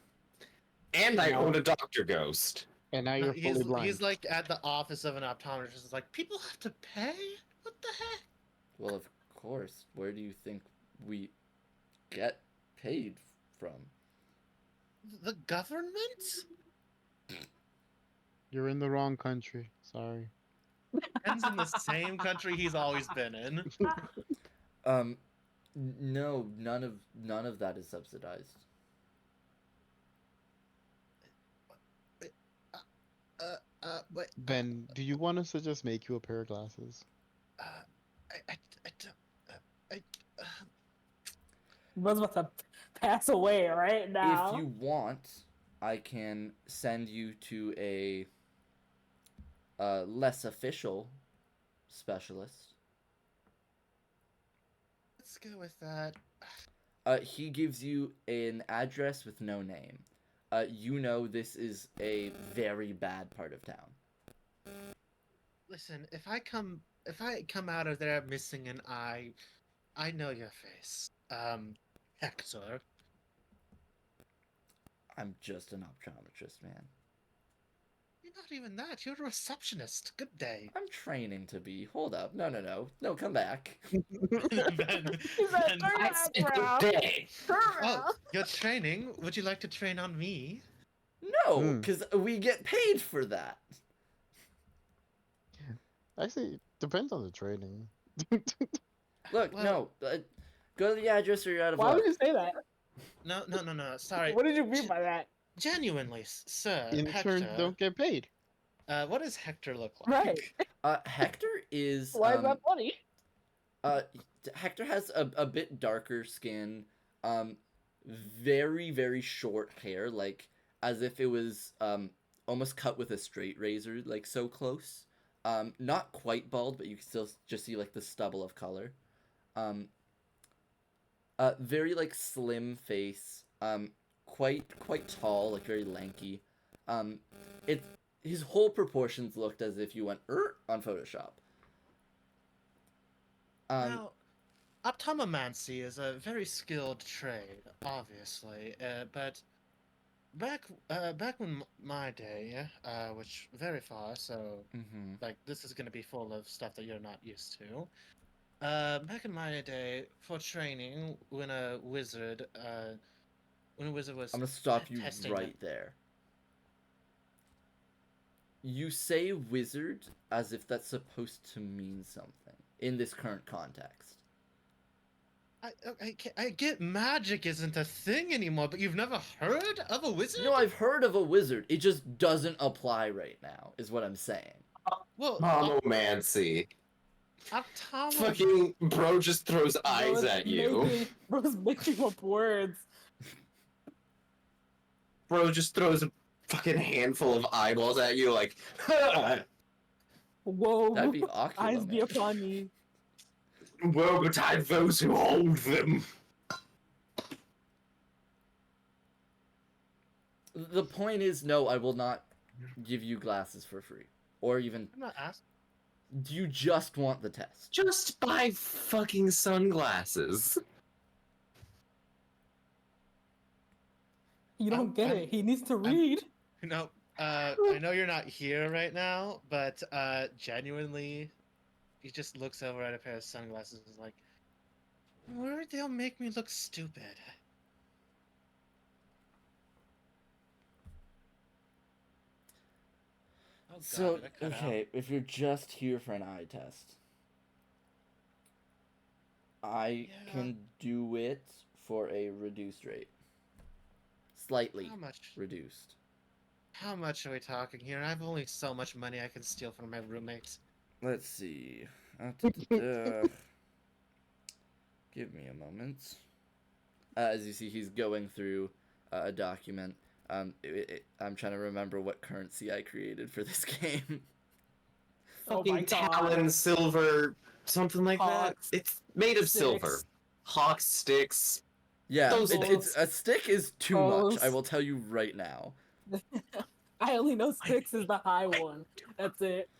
And I own a doctor ghost. And now No, you're fully blind. he's like at the office of an optometrist. It's like, people have to pay? What the heck? Well, of course. Where do you think we get paid from? The government? You're in the wrong country. Sorry. Ben's in the same country he's always been in. No, none of that is subsidized. But Ben, do you want us to just make you a pair of glasses? I don't. Was about to pass away right now. If you want, I can send you to a less official specialist. Let's go with that. He gives you an address with no name. You know this is a very bad part of town. Listen, if I come out of there missing an eye, I know your face. Hector. I'm just an optometrist, man. You're not even that. You're a receptionist. Good day. I'm training to be. Hold up. No, come back. Ben, He's like, Ben- "Turn I around, said bro. good day. Turn Oh, around." you're training? Would you like to train on me? No, Hmm. because we get paid for that. Actually, depends on the training. Look, Well- no. Go to the address or you're out of Why luck. would you say that? No. Sorry. What did you mean by that? Genuinely, sir. Interns Hector. don't get paid. What does Hector look like? Right. Hector is. Why is that funny? Hector has a bit darker skin, very, very short hair, like as if it was almost cut with a straight razor, like so close. Not quite bald, but you can still just see like the stubble of color. Very like slim face, quite tall, like very lanky. His whole proportions looked as if you went on Photoshop. Now, optomancy is a very skilled trade, obviously, but back when my day, which very far, so Mm-hmm. like this is gonna be full of stuff that you're not used to. Back in my day, for training, when a wizard was I'm gonna stop you testing right there. You say wizard as if that's supposed to mean something in this current context. I get magic isn't a thing anymore, but you've never heard of a wizard? No, I've heard of a wizard. It just doesn't apply right now, is what I'm saying. Well, Monomancy. Octavo. Fucking bro just throws eyes at you. Bro's making up words. Bro just throws a fucking handful of eyeballs at you like, Whoa. That'd be Aqquar, Eyes be man. upon me. woe betide those who hold them. The point is, no, I will not give you glasses for free. Or even, I'm not asking. do you just want the test? Just buy fucking sunglasses. You don't get it. He needs to read. No, I know you're not here right now, but genuinely, he just looks over at a pair of sunglasses and is like, "Where they'll make me look stupid." Oh, God, So, did I cut out? okay, if you're just here for an eye test, I Yeah. can do it for a reduced rate. Slightly How much? reduced. How much are we talking here? I have only so much money I can steal from my roommates. Let's see. Da-da-da. Give me a moment. As you see, he's going through a document. I'm trying to remember what currency I created for this game. Oh my Fucking God. talon, silver, something like Hawks, that. It's made of sticks. silver. Hawk sticks. Yeah, Those it's a stick is too much. I Those- will tell you right now. I only know six is the high one. That's it.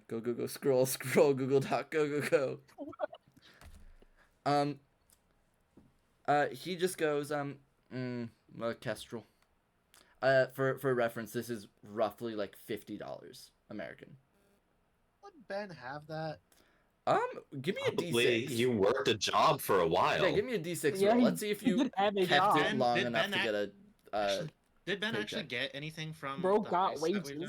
Go, scroll, Google Doc, go. He just goes, Kestrel. For reference, this is roughly like $50 American. Would Ben have that? Give me a Probably D6. you worked a job for a while. Yeah, give me a D6 Yeah, roll. he- Let's see if he you did have a kept job. it long Did enough Ben to get a, Did Ben paycheck. actually get anything from Bro the got heist that we've wages.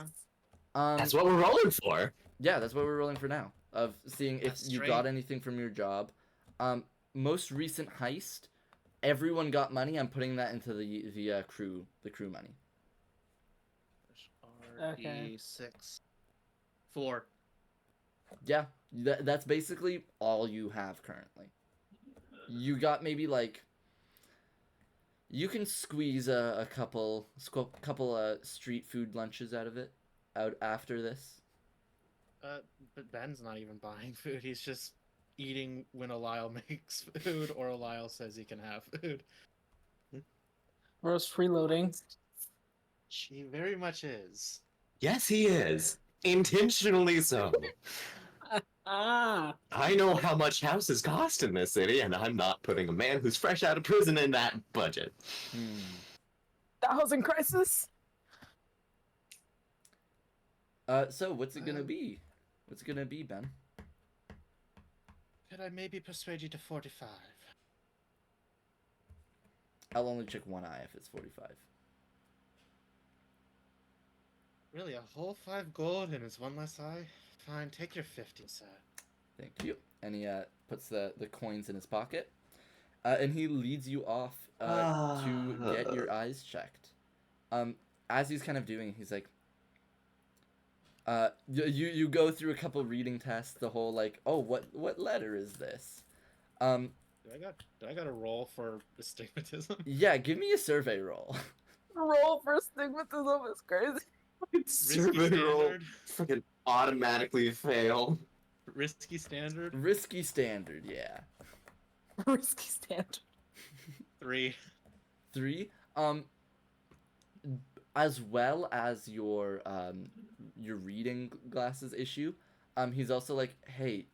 done? That's what we're rolling for. Yeah, that's what we're rolling for now. Of seeing if That's you straight. got anything from your job. Most recent heist, everyone got money. I'm putting that into the crew money. Okay. RE6. 4. Yeah, that's basically all you have currently. You got maybe like. You can squeeze a couple street food lunches out of it, out after this. But Ben's not even buying food. He's just eating when Lyle makes food or Lyle says he can have food. Bro's freeloading. She very much is. Yes, he is. Intentionally so. Ah. I know how much houses cost in this city, and I'm not putting a man who's fresh out of prison in that budget. The housing crisis. So what's it gonna be? What's it gonna be, Ben? Could I maybe persuade you to 45? I'll only check one eye if it's 45. Really, a whole 5 gold and it's one less eye? Fine, take your 50, sir. Thank you. And he puts the coins in his pocket. And he leads you off to get your eyes checked. As he's kind of doing, he's like, you go through a couple reading tests, the whole like, oh, what letter is this? Do I got a roll for astigmatism? Yeah, give me a survey roll. Roll for astigmatism is crazy. Survey roll. Freaking automatically fail. Risky standard? Risky standard, yeah. Risky standard. 3. 3. As well as your reading glasses issue, he's also like, hey,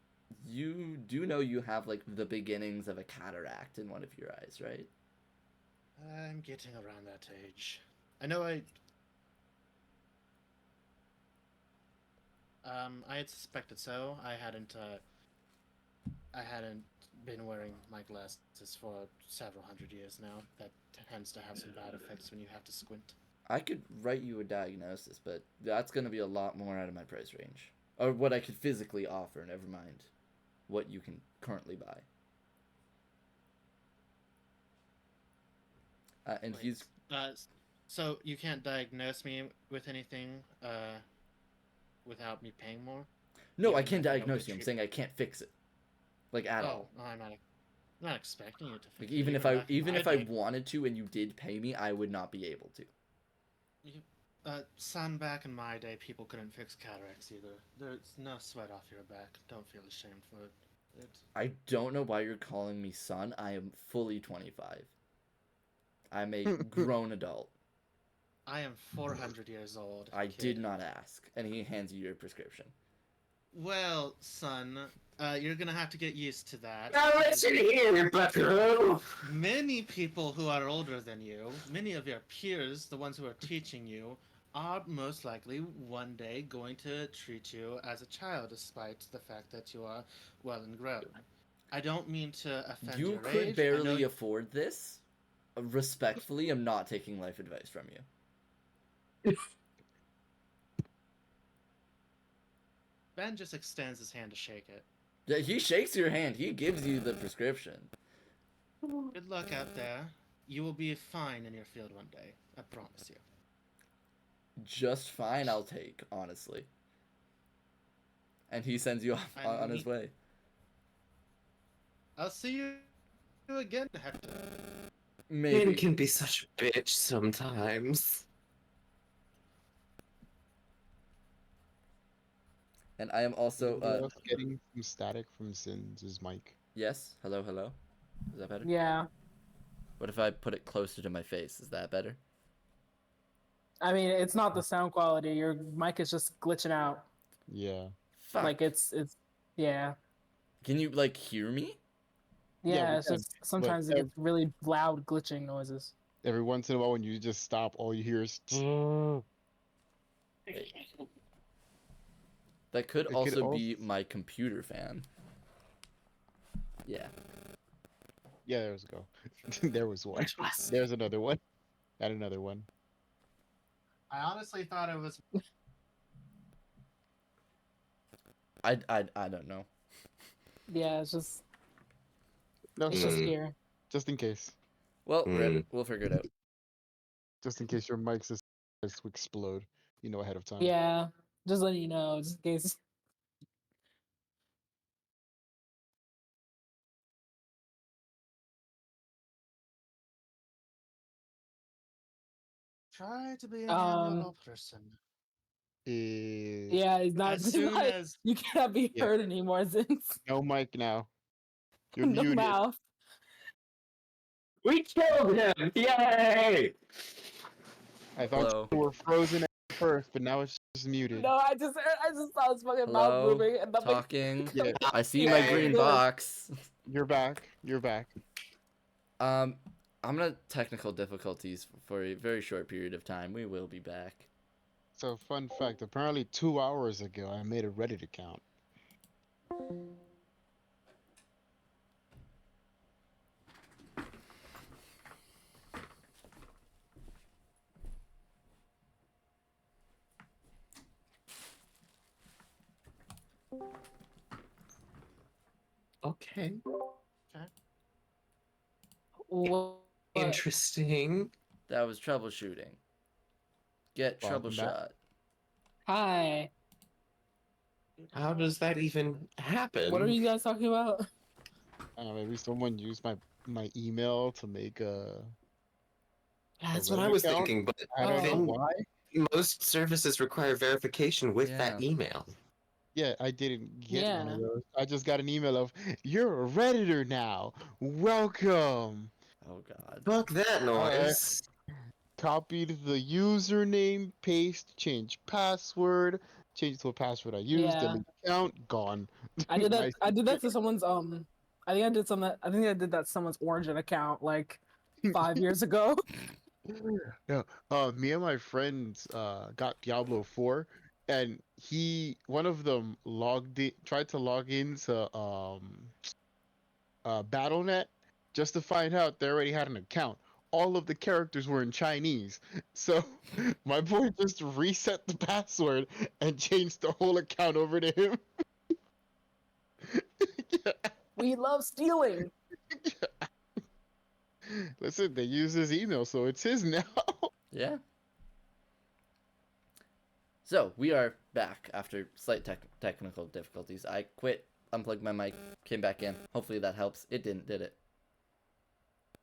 you do know you have like the beginnings of a cataract in one of your eyes, right? I'm getting around that age. I know I had suspected so. I hadn't been wearing my glasses for several hundred years now. That tends to have some bad effects when you have to squint. I could write you a diagnosis, but that's going to be a lot more out of my price range. Or what I could physically offer, never mind. what you can currently buy. And Wait, he's so you can't diagnose me with anything without me paying more? no, I Even can if I don't diagnose get you. I'm treat- saying I can't fix it, like at all. Oh, no, I'm not expecting you to. Like fix it. even You if were I laughing even my if I day. wanted to and you did pay me, I would not be able to. Son, back in my day, people couldn't fix cataracts either. There's no sweat off your back. Don't feel ashamed for it. I don't know why you're calling me son. I am fully 25. I'm a grown adult. I am 400 years old. I kid. did not ask. And he hands you your prescription. Well, son, you're gonna have to get used to that. Now listen here, buckaroo. Many people who are older than you, many of your peers, the ones who are teaching you, are most likely one day going to treat you as a child, despite the fact that you are well and grown. I don't mean to offend You your could age. barely afford this. Respectfully, I'm not taking life advice from you. Ben just extends his hand to shake it. Yeah, he shakes your hand. He gives you the prescription. Good luck out there. You will be fine in your field one day. I promise you. Just fine, I'll take, honestly. And he sends you off on his way. I'll see you again, Hector. Ben Maybe. can be such a bitch sometimes. And I am also Anyone else getting some static from Zin's mic. yes. Hello, hello. Is that better? Yeah. What if I put it closer to my face? Is that better? I mean, it's not the sound quality. Your mic is just glitching out. Yeah. Fuck. Like it's yeah. Can you like hear me? Yeah, Yeah, we it's can, just sometimes it but gets really loud glitching noises. every once in a while when you just stop, all you hear is. That could It could also al- be my computer fan. Yeah. Yeah, there's a go. There was one. There's another one. And another one. I honestly thought it was. I don't know. Yeah, it's just No, it's sir. just here. Just in case. Well, Hmm. we'll figure it out. Just in case your mic decides to explode. You know ahead of time. Yeah, just letting you know, just in case. Try to be an amiable person. Yeah, he's not. As soon as you cannot be Yeah. heard anymore, since No mic now. You're no muted. mouth. We killed him! Yay! I thought Hello. you were frozen at first, but now it's just muted. No, I just saw his fucking mouth Hello. moving and nothing. Talking. Yeah, I see my green Good. box. you're back. You're back. I'm gonna technical difficulties for a very short period of time. We will be back. So, fun fact, apparently 2 hours ago, I made a Reddit account. Okay. What? Interesting. That was troubleshooting. Get Welcome back. troubleshot. Hi. How does that even happen? What are you guys talking about? Maybe someone used my email to make a. That's a what I Reddit was account? thinking, but I don't know Finn, why. most services require verification with that Yeah. email. Yeah, I didn't get one Yeah. of those. I just got an email of, "You're a Redditor now. Welcome." Oh god. Fuck that noise. Copied the username, paste, change password, change to a password I used, Yeah. delete account, gone. I did that. Nice. I did that to someone's. I think I did some. I think I did that to someone's Origin account like 5 years ago. No, me and my friends got Diablo 4, and one of them tried to log into BattleNet just to find out they already had an account. All of the characters were in Chinese, so my boy just reset the password and changed the whole account over to him. We love stealing. Listen, they use his email, so it's his now. Yeah. So we are back after slight technical difficulties. I quit, unplugged my mic, came back in. Hopefully that helps. It didn't, did it?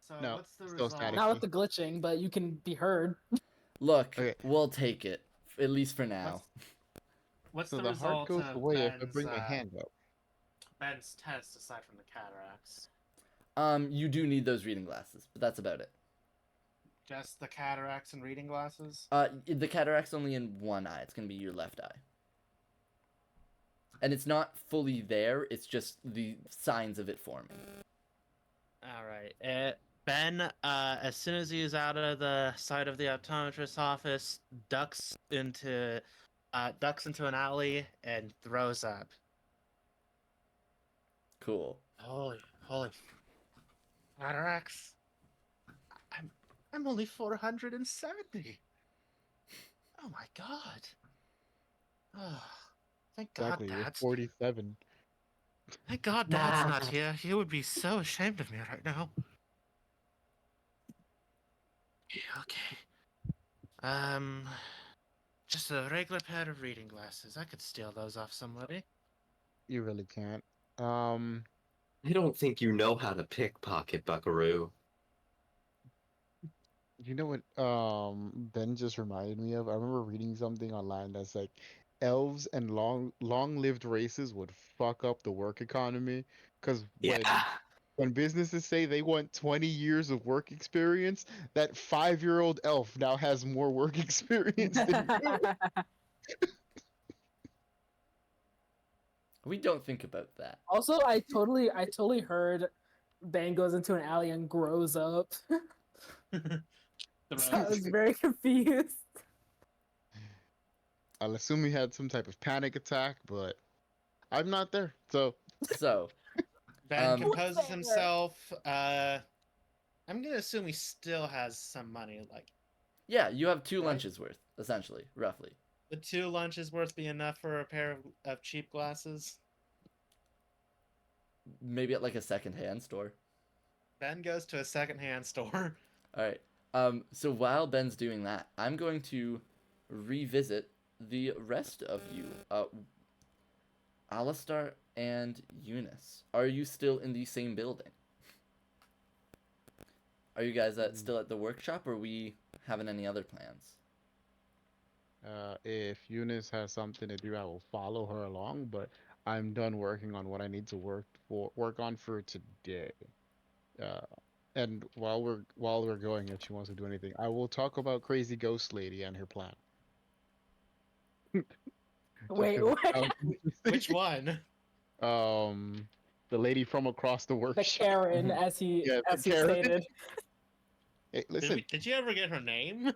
So No, what's the still result? static. Not with the glitching, but you can be heard. Look, Okay. we'll take it, at least for now. What's So the the heart result goes of away if I Ben's, bring my hand up. Ben's test aside from the cataracts? You do need those reading glasses, but that's about it. Just the cataracts and reading glasses? The cataract's only in one eye. It's gonna be your left eye. And it's not fully there, it's just the signs of it forming. Alright. Ben, as soon as he is out of the sight of the optometrist's office, ducks into an alley and throws up. Cool. Holy cataracts. I'm only 470. Oh my god. Oh, thank God Exactly, you're Dad's 47. Thank God Dad's not here. He would be so ashamed of me right now. Okay. Just a regular pair of reading glasses. I could steal those off somebody. You really can't. I don't think you know how to pickpocket, Buckaroo. You know what Ben just reminded me of? I remember reading something online that's like elves and long-lived races would fuck up the work economy because Yeah. when businesses say they want 20 years of work experience, that 5-year-old elf now has more work experience than you. We don't think about that. Also, I totally heard Ben goes into an alley and grows up. So I was very confused. I'll assume he had some type of panic attack, but I'm not there. So So, Ben Um, composes What's there? himself. I'm gonna assume he still has some money. Like, yeah, you have 2 Right. lunches worth, essentially, roughly. the 2 lunches worth be enough for a pair of cheap glasses? Maybe at like a secondhand store. Ben goes to a secondhand store. All right. So while Ben's doing that, I'm going to revisit the rest of you. Alistar and Eunice. Are you still in the same building? Are you guys still at the workshop, or are we having any other plans? if Eunice has something to do, I will follow her along, but I'm done working on what I need to work on for today. Uh, and while we're going, if she wants to do anything, I will talk about Crazy Ghost Lady and her plan. Wait, Because what? that was interesting. Which one? The lady from across the The workshop. Karen, as he Yeah, the as he Karen. stated. Hey, listen, Did you ever get her name?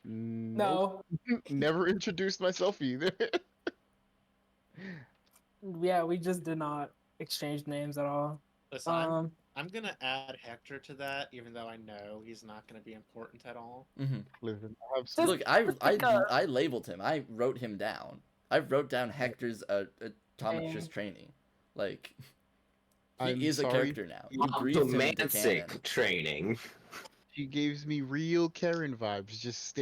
nope, No, never introduced myself either. yeah, we just did not exchange names at all. Listen, I'm gonna add Hector to that, even though I know he's not gonna be important at all. Mm-hmm. Listen, I have some, Just- Look, I because- I labeled him. I wrote him down. I wrote down Hector's optometrist training. Like, he I'm is a sorry. character now. You breathed him into canon. Optomantic training. She gives me real Karen vibes, just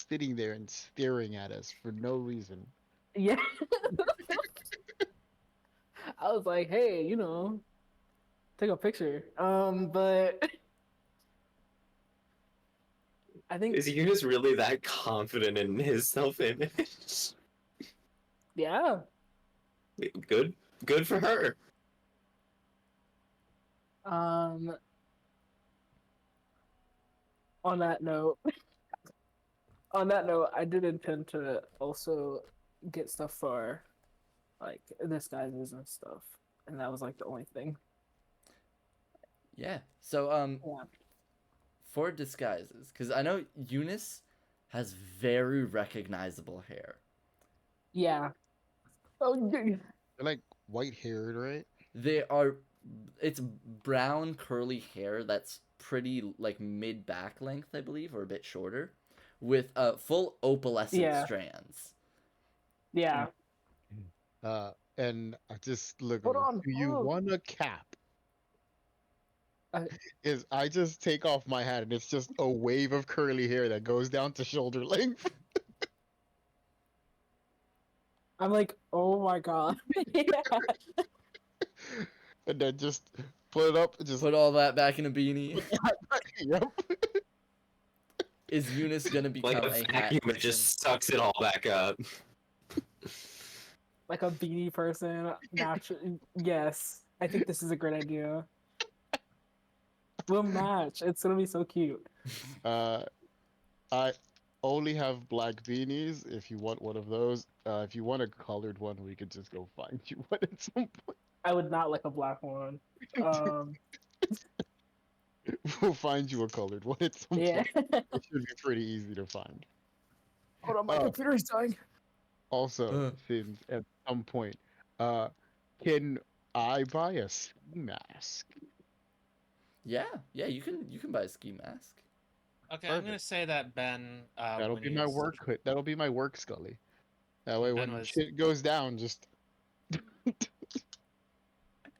sitting there and staring at us for no reason. Yeah. I was like, hey, take a picture. But I think, Is Eunice really that confident in his self-image? yeah. Good for her. On that note, I did intend to also get stuff for like disguises and stuff, and that was like the only thing. Yeah. So Yeah. for disguises, because I know Eunice has very recognizable hair. Yeah. Oh, They're like white haired, right? It's brown curly hair that's pretty like mid back length, I believe, or a bit shorter, with full opalescent Yeah. strands. yeah. And I just look. Hold at her, on, Do you hold on. want a cap? is I just take off my hat and it's just a wave of curly hair that goes down to shoulder length. I'm like, oh my god. Yeah. And then just put it up, just Put all that back in a beanie. yep. Is Eunice gonna Like become a a hat vacuum, it person? just sucks it all back up. Like a beanie person. Naturally, yes. I think this is a great idea. We'll match. It's gonna be so cute. I only have black beanies. If you want one of those, if you want a colored one, we could just go find you one at some point. I would not like a black one. We'll find you a colored one at some Yeah. point. It should be pretty easy to find. Hold on, my Oh. computer's dying. Also, since at some point, uh, can I buy a ski mask? Yeah, you can buy a ski mask. Okay, I'm gonna Perfect. say that Ben. That'll when be he my was- work hood. That'll be my work Scully. That way, Ben when was- shit goes down, just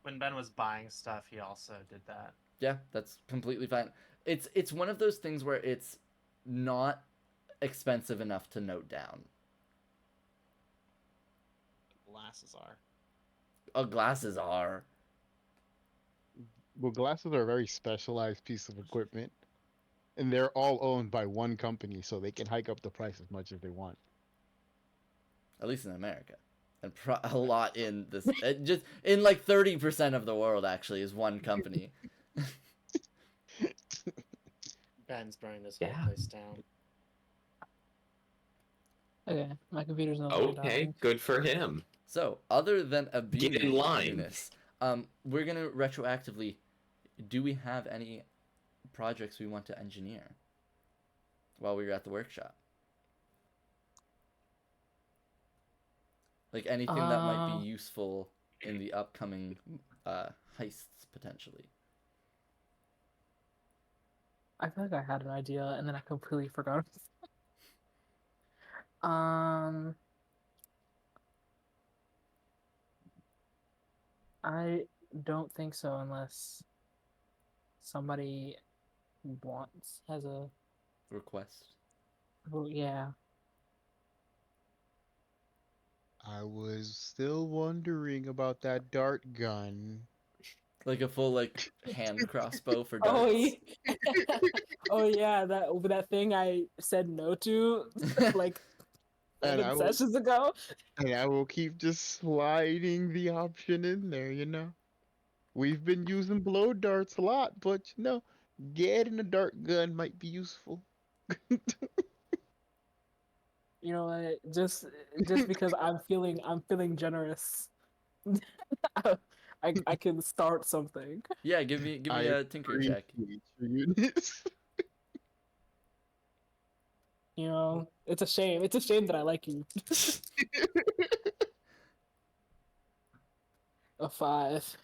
When Ben was buying stuff, he also did that. Yeah, that's completely fine. It's one of those things where it's not expensive enough to note down. Glasses are. Glasses are. well, glasses are a very specialized piece of equipment, and they're all owned by one company, so they can hike up the price as much as they want. At least in America, and a lot in this. Just in like 30% of the world actually is one company. Ben's burning this whole Yeah. place down. Okay, my computer's no longer Okay, dying. good for him. So other than a Get in beanie, line. Eunice, we're gonna retroactively. Do we have any projects we want to engineer while we were at the workshop? Like anything that might be useful in the upcoming heists potentially. I feel like I had an idea and then I completely forgot. I don't think so unless somebody has a Request. well, yeah. I was still wondering about that dart gun. Like a full like hand crossbow for Oh darts. yeah. Oh yeah, that thing I said no to like And 7 sessions ago. And I will keep just sliding the option in there, you know? We've been using blow darts a lot, but you know, getting a dart gun might be useful. You know what? Just because I'm feeling generous. I can start something. Yeah, give me I a tinker check. appreciate your units. You know, it's a shame. It's a shame that I like you. A 5.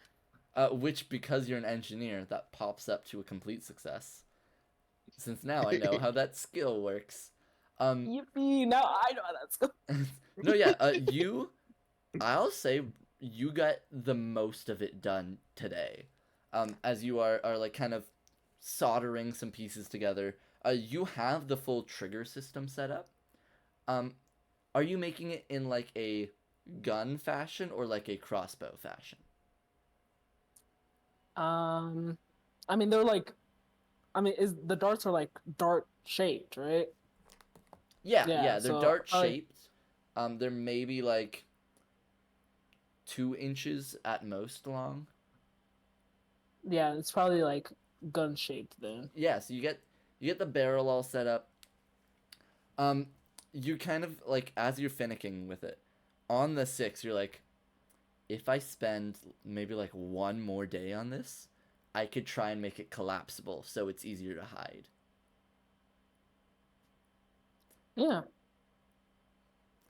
Which, because you're an engineer, that pops up to a complete success. Since now I know how that skill works. Yippee! Now I know how that's going. No, yeah, I'll say you got the most of it done today. As you are like kind of soldering some pieces together. You have the full trigger system set up. Are you making it in like a gun fashion or like a crossbow fashion? I mean they're like, is the darts are like dart shaped, right? Yeah, Yeah, they're so dart probably- shaped. They're maybe like 2 inches at most long. Yeah, it's probably like gun shaped then. Yeah, so you get the barrel all set up. You kind of like as you're finicking with it, on the 6, you're like, if I spend maybe like 1 more day on this, I could try and make it collapsible so it's easier to hide. Yeah.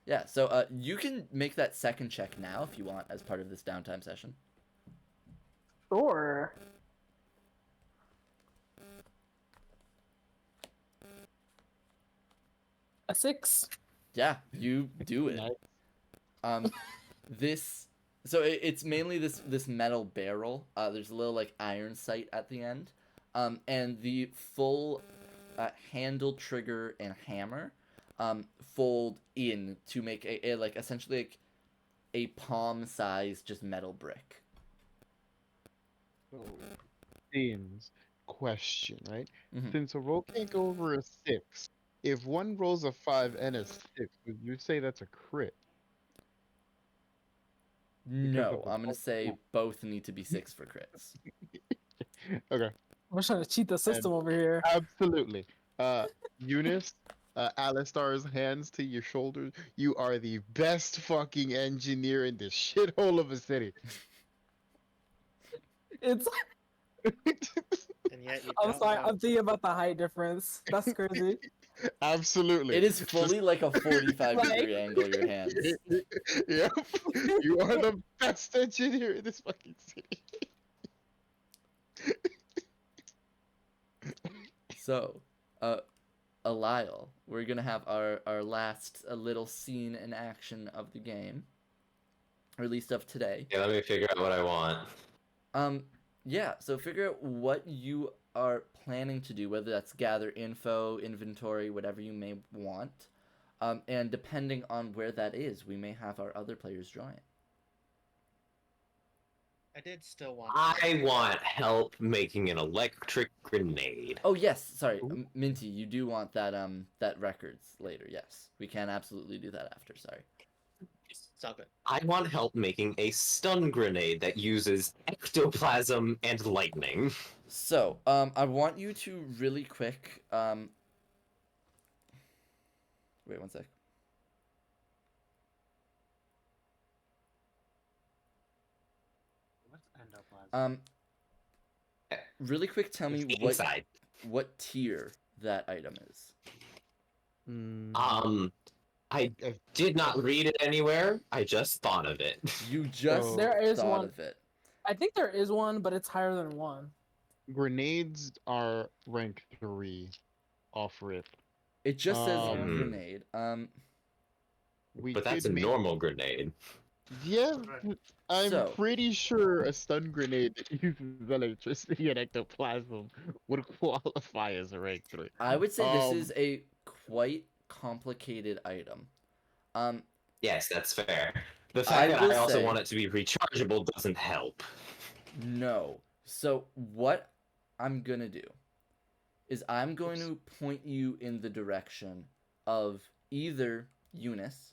Yeah, so you can make that second check now if you want as part of this downtime session. Sure. A 6. Yeah, you do it. Nice. This So it's mainly this metal barrel. There's a little like iron sight at the end, and the full handle, trigger, and hammer fold in to make a like essentially like a palm size just metal brick. So, James, question, right? Mhm. Since a roll can't go over a 6, if one rolls a 5 and a 6, would you say that's a crit? Because of No, the I'm gonna say multiple. both need to be 6 for crits. Okay, We're trying to cheat the and system over here. absolutely. Eunice, Alistar's hands to your shoulders. You are the best fucking engineer in this shithole of a city. It's. And yet you I'm don't sorry. know. I'm thinking about the height difference. That's crazy. Absolutely. It is fully like a 45 Like- degree angle. Your hands. Yep. You are the best engineer in this fucking city. So, Alile, we're gonna have our last little scene in action of the game, or at least of today. Yeah, let me figure out what I want. Yeah. So figure out what you are planning to do, whether that's gather info, inventory, whatever you may want. And depending on where that is, we may have our other players join. I did still want. I want help making an electric grenade. Oh yes, sorry, Ooh. Minty, you do want that that records later. Yes, we can absolutely do that after. Sorry. It's all good. I want help making a stun grenade that uses ectoplasm and lightning. So, I want you to really quick, wait one sec. What's endoplasm? Really quick, tell me Inside. what tier that item is. Mm, I did not read it anywhere. I just thought of it. You just So- There is thought one. of it. I think there is one, but it's higher than one. Grenades are rank 3 off rip. It just says Um, grenade. We But that's could a make- normal grenade. Yeah, Right. I'm So- pretty sure a stun grenade that uses electricity and ectoplasm would qualify as a rank 3. I would say this Um, is a quite complicated item. Yes, that's fair. The I fact that will I also say- want it to be rechargeable doesn't help. No. So what I'm gonna do is I'm going to point you in the direction of either Eunice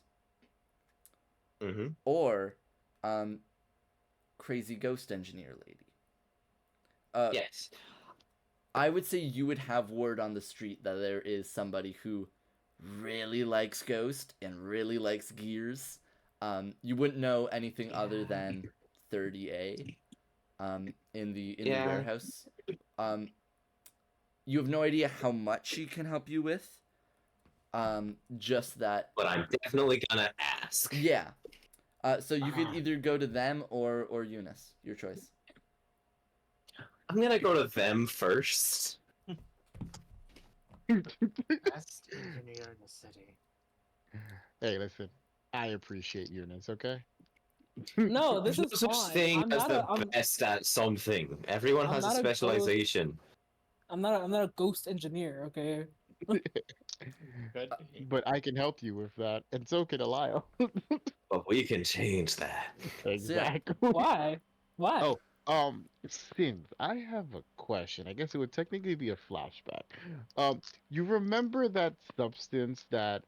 Mm-hmm. or Crazy Ghost Engineer Lady. Yes. I would say you would have word on the street that there is somebody who really likes Ghost and really likes Gears. You wouldn't know anything other than 30A in the Yeah. warehouse. You have no idea how much she can help you with. Just that, But I'm definitely gonna ask. yeah. So you could either go to them or Eunice, your choice. I'm gonna go to them first. Best engineer in the city. Hey, listen, I appreciate Eunice, okay? No, this There's is no fine. such thing I'm as not the a. I'm, best at something. Everyone I'm has a not a ghost. specialization. I'm not. I'm not a ghost engineer. Okay. Good. But I can help you with that, and so can Alio. But we can change that. Exactly. Why? Why? Oh, Sims, I have a question. I guess it would technically be a flashback. You remember that substance that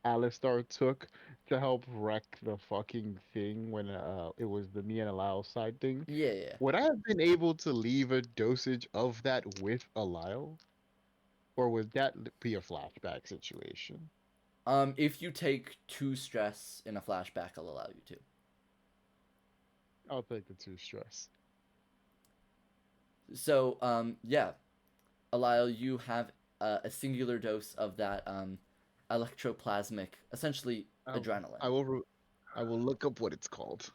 Alistar took to help wreck the fucking thing when it was the me and Alio side thing? Yeah. Would I have been able to leave a dosage of that with Alio? Or would that be a flashback situation? If you take 2 stress in a flashback, I'll allow you to. I'll take the 2 stress. So, yeah, Alile, you have a singular dose of that electroplasmic, essentially Oh, adrenaline. I will look up what it's called,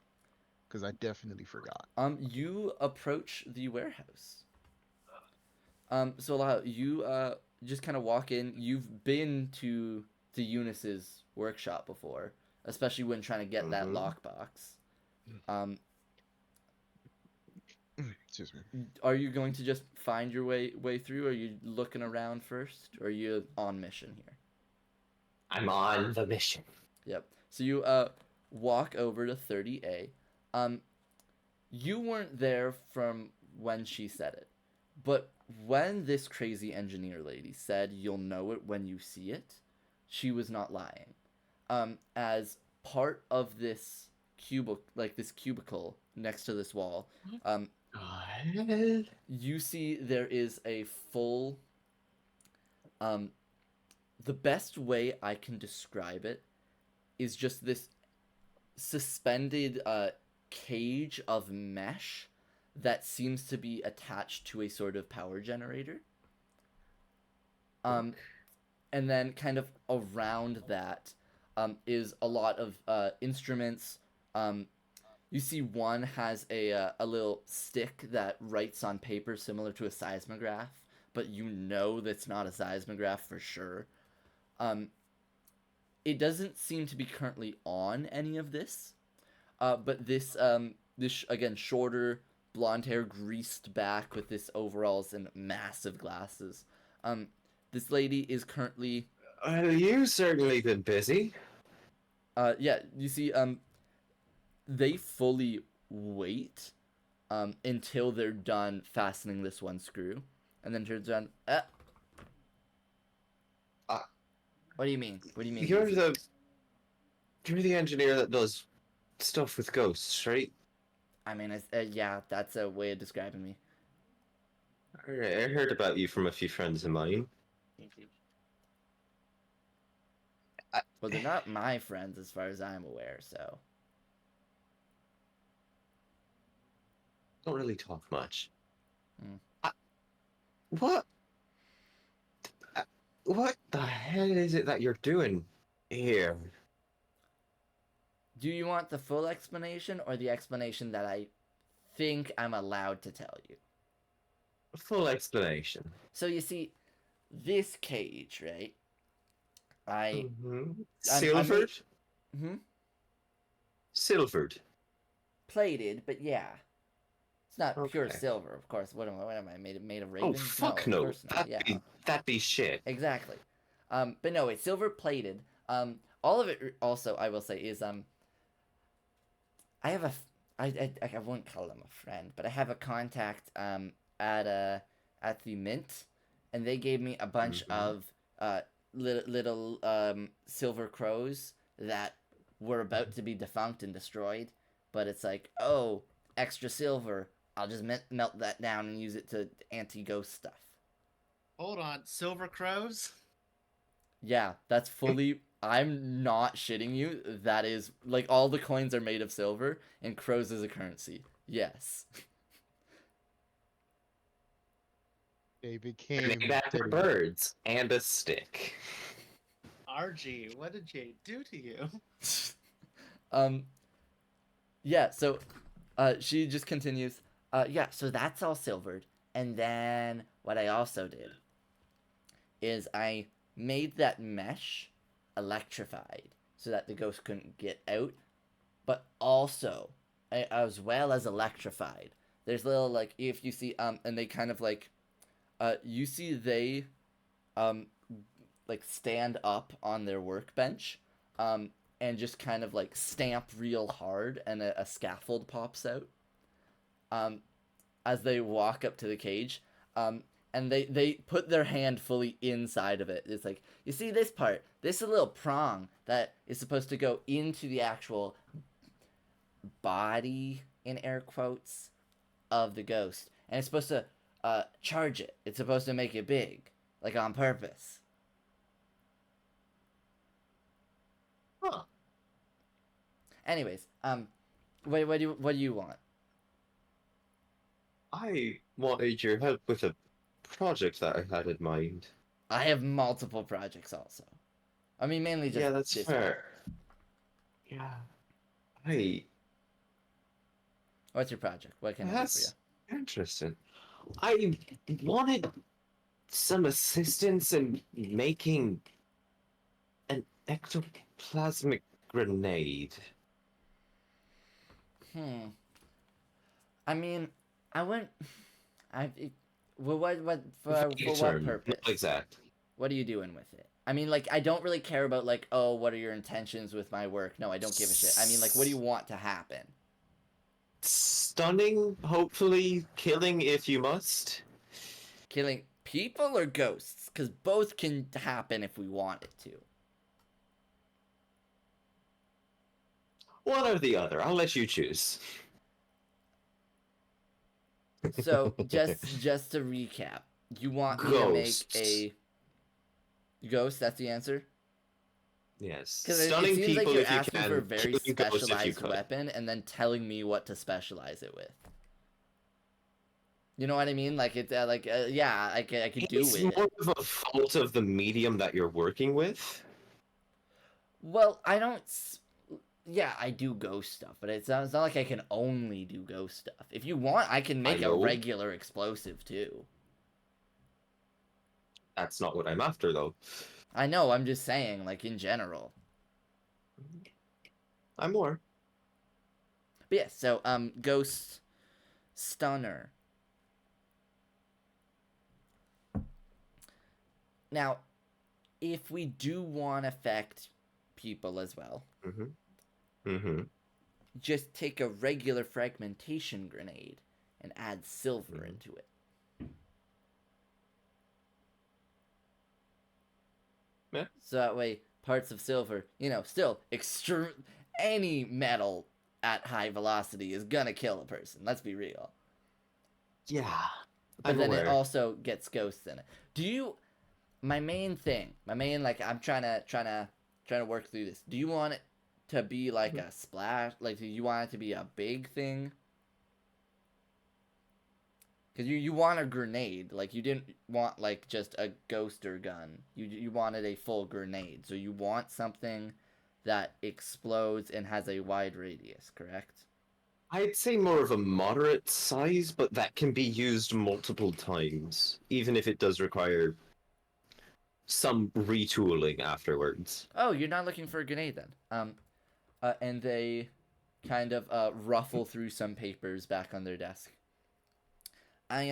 because I definitely forgot. You approach the warehouse. So Alile, you just kind of walk in. You've been to Eunice's workshop before, especially when trying to get that Mhm. lockbox. Um, Excuse me. are you going to just find your way through? Or are you looking around first? Or are you on mission here? I'm on the mission. Yep. So you walk over to 30A. You weren't there from when she said it, but when this crazy engineer lady said you'll know it when you see it, she was not lying. As part of this cubicle next to this wall, God. you see there is a full. The best way I can describe it is just this suspended cage of mesh that seems to be attached to a sort of power generator. And then kind of around that is a lot of instruments. You see one has a little stick that writes on paper similar to a seismograph, but you know that's not a seismograph for sure. It doesn't seem to be currently on any of this, but this again, shorter, blonde hair, greased back with this overalls and massive glasses. This lady is currently. You've certainly been busy. Yeah, you see, they fully wait until they're done fastening this one screw, and then turns around. What do you mean? What do you mean? You're the engineer that does stuff with ghosts, right? I mean, yeah, that's a way of describing me. Alright, I heard about you from a few friends of mine. Well, they're not my friends as far as I'm aware, so. Don't really talk much. Hmm. What? What the hell is it that you're doing here? Do you want the full explanation or the explanation that I think I'm allowed to tell you? Full explanation. So you see, this cage, right? Silvered? Silvered. Plated, but yeah. It's not pure Okay. silver, of course. What am I made of Oh ravens? fuck no. no! Of course not. That'd be shit. Exactly. But no, it's silver plated. All of it also, I will say, is I have I won't call him a friend, but I have a contact at the mint, and they gave me a bunch of little silver crows that were about to be defunct and destroyed, but it's like, oh, extra silver. I'll just melt that down and use it to anti-ghost stuff. Hold on, silver crows? Yeah, that's fully. I'm not shitting you. That is like all the coins are made of silver, and crows is a currency. Yes. They became Named after dead. birds and a stick. RG, what did Jade do to you? Yeah. So, she just continues. Yeah. So that's all silvered, and then what I also did is I made that mesh electrified so that the ghost couldn't get out, but also as well as electrified, there's little like, if you see and they kind of like you see they like stand up on their workbench and just kind of like stamp real hard, and a scaffold pops out as they walk up to the cage. And they put their hand fully inside of it. It's like, you see this part? This is a little prong that is supposed to go into the actual body, in air quotes, of the ghost. And it's supposed to charge it. It's supposed to make it big. Like on purpose. Huh. Anyways, what do you want? I wanted your help with a project that I had in mind. I have multiple projects also. I mean, mainly just Yeah, that's this fair. Yeah. Hey, one. What's your project? What can I do for you? that's interesting. I wanted some assistance in making an ectoplasmic grenade. I mean, I wouldn't. Well, what for Vague what term, purpose? not exact. What are you doing with it? I mean, like, I don't really care about, like, oh, what are your intentions with my work? No, I don't give a shit. I mean, like, what do you want to happen? Stunning, hopefully, killing if you must. Killing people or ghosts? Because both can happen if we want it to. One or the other. I'll let you choose. So, just to recap, you want me to make a ghost? That's the answer? Yes. Because it Stunning seems like people you're if you asking can. for a very killing ghosts if you specialized could. weapon and then telling me what to specialize it with. You know what I mean? Like, it's yeah, I could do It's it. more of a fault of the medium that you're working with. Well, I don't. Yeah, I do ghost stuff, but it's not like I can only do ghost stuff. If you want, I can make a know. regular explosive too. That's not what I'm after, though. I know, I'm just saying, like, in general. I'm more. But yeah, so, ghost stunner. Now, if we do want to affect people as well, just take a regular fragmentation grenade and add silver into it. Yeah. So that way, parts of silver, you know, still any metal at high velocity is gonna kill a person. Let's be real. Yeah. But I'm then aware. it also gets ghosts in it. Do you? My main like, I'm trying to work through this. Do you want it to be like a splash? Like, do you want it to be a big thing? Because you want a grenade. Like, you didn't want, like, just a ghoster gun. You wanted a full grenade. So you want something that explodes and has a wide radius, correct? I'd say more of a moderate size, but that can be used multiple times, even if it does require some retooling afterwards. Oh, you're not looking for a grenade then. And they kind of ruffle through some papers back on their desk. I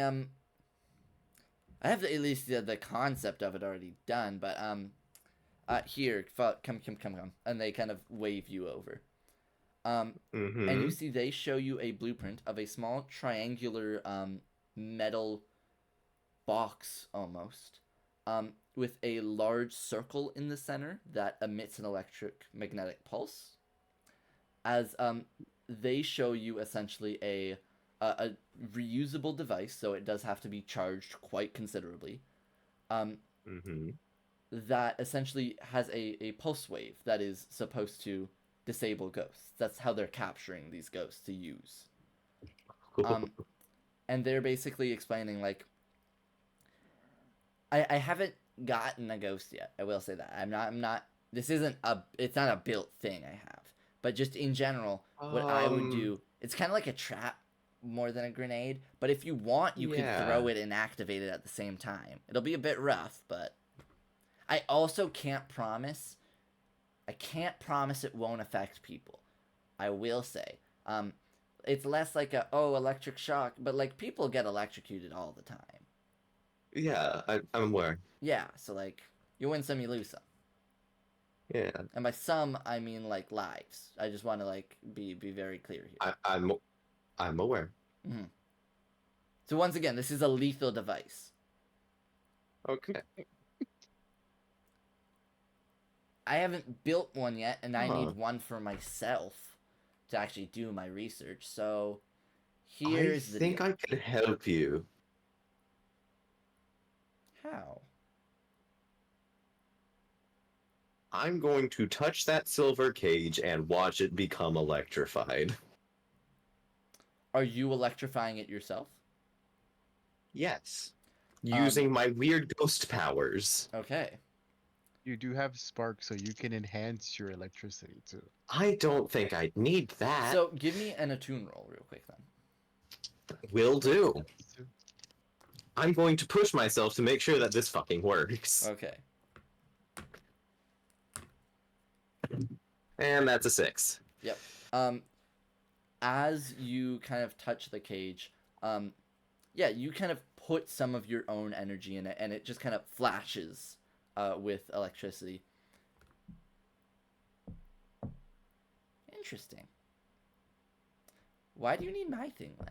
have at least the concept of it already done, but here, come, and they kind of wave you over. And you see they show you a blueprint of a small triangular metal box almost, with a large circle in the center that emits an electromagnetic pulse. As they show you essentially a reusable device, so it does have to be charged quite considerably. That essentially has a pulse wave that is supposed to disable ghosts. That's how they're capturing these ghosts to use. And they're basically explaining, like, I haven't gotten a ghost yet. I will say that. I'm not. It's not a built thing I have. But just in general, what I would do, it's kind of like a trap more than a grenade. But if you want, you could throw it and activate it at the same time. It'll be a bit rough, but I also can't promise. I can't promise it won't affect people. I will say. It's less like electric shock, but like people get electrocuted all the time. Yeah, I'm aware. Yeah, so like you win some, you lose some. Yeah. And by some, I mean like lives. I just want to like be very clear here. I'm aware. Mm-hmm. So once again, this is a lethal device. Okay. I haven't built one yet, and I need one for myself to actually do my research. So here's the I think deal. I could help you. How? I'm going to touch that silver cage and watch it become electrified. Are you electrifying it yourself? Yes. Using my weird ghost powers. Okay. You do have spark, so you can enhance your electricity too. I don't think I'd need that. So give me an attune roll real quick then. Will do. I'm going to push myself to make sure that this fucking works. Okay. And that's a 6. Yep. as you kind of touch the cage, yeah, you kind of put some of your own energy in it, and it just kind of flashes with electricity. Interesting. Why do you need my thing, then?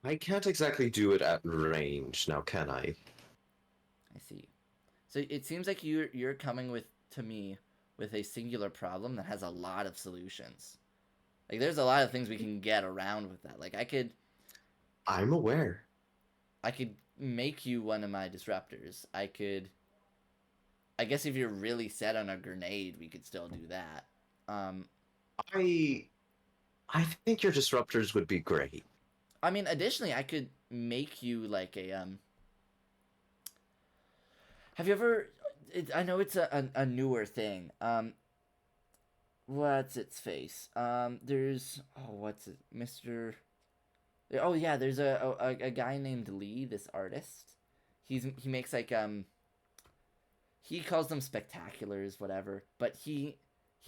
I can't exactly do it at range now, can I? I see. So it seems like you're coming to me with a singular problem that has a lot of solutions. Like, there's a lot of things we can get around with that. Like, I'm aware. I could make you one of my disruptors. I guess if you're really set on a grenade, we could still do that. I think your disruptors would be great. I mean, additionally, I could make you like a Have you ever? I know it's a newer thing. What's its face? There's what's it, Mr. Oh yeah, there's a guy named Lee, this artist. He makes like he calls them spectaculars, whatever. But he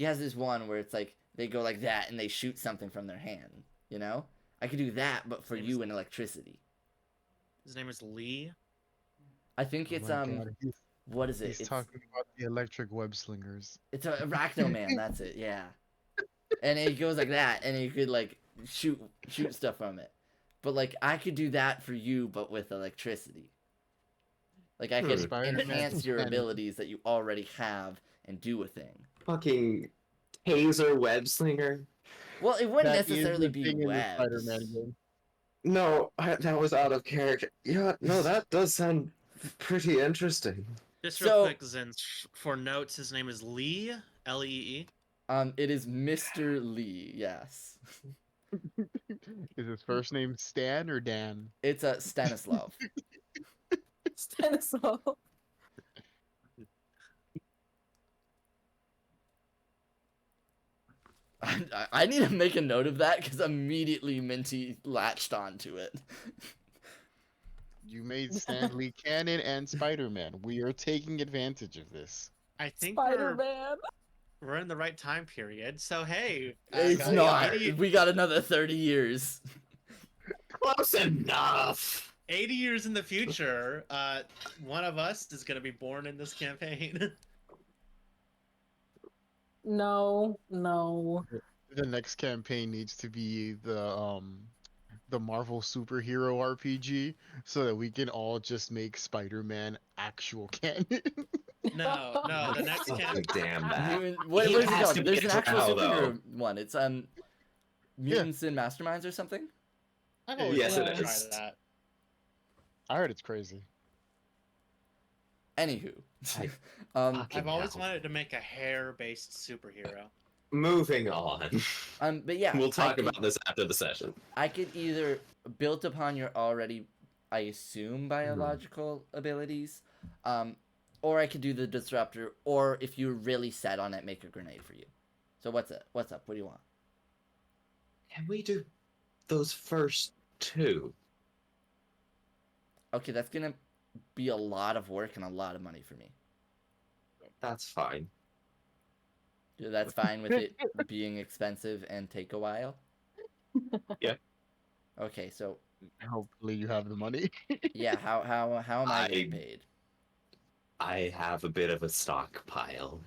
has this one where it's like they go like that and they shoot something from their hand. You know, I could do that, but for you in electricity. His name is Lee. I think it's Oh my God, what is it? He's talking about the electric web slingers. It's a Arachno Man. That's it. Yeah, and it goes like that, and you could like shoot stuff from it. But like I could do that for you, but with electricity. Like I could Spider-Man enhance your can. abilities that you already have and do a thing. Fucking taser web slinger. Well, it wouldn't That is necessarily the be thing in the webs. Spider-Man game. No, that was out of character. Yeah, no, that does sound pretty interesting. Just real So- quick, Zins, for notes, his name is Lee, L-E-E. It is Mr. Lee. Yes, Is his first name Stan or Dan? it's a Stanislav. Stanislav. I need to make a note of that because immediately Minty latched onto it. You made Stan Lee canon and Spider-Man. We are taking advantage of this. I think Spider-Man. we're in the right time period. So hey, It's guys, not. 80 We got another 30 years. Close enough. 80 years in the future, one of us is gonna be born in this campaign. No. The next campaign needs to be the Marvel superhero RPG so that we can all just make Spider-Man actual canon. No, the next Oh, campaign. damn that. What He is it has called? to be There's an a actual drow, superhero one. It's Mutants and Masterminds or something. I've always Yes, it wanted to try is. that. I heard it's crazy. Anywho, I- um, I've always hell. wanted to make a hair-based superhero. Moving on. but yeah, We'll I talk could- about this after the session. I could either built upon your already, I assume, biological abilities, or I could do the disruptor, or if you're really set on it, make a grenade for you. So what's up? What do you want? Can we do those first two? Okay, that's gonna be a lot of work and a lot of money for me. That's fine. Yeah, that's fine with it being expensive and take a while. Yeah. Okay, so Hopefully you have the money. yeah, how am I getting I- paid? I have a bit of a stockpile.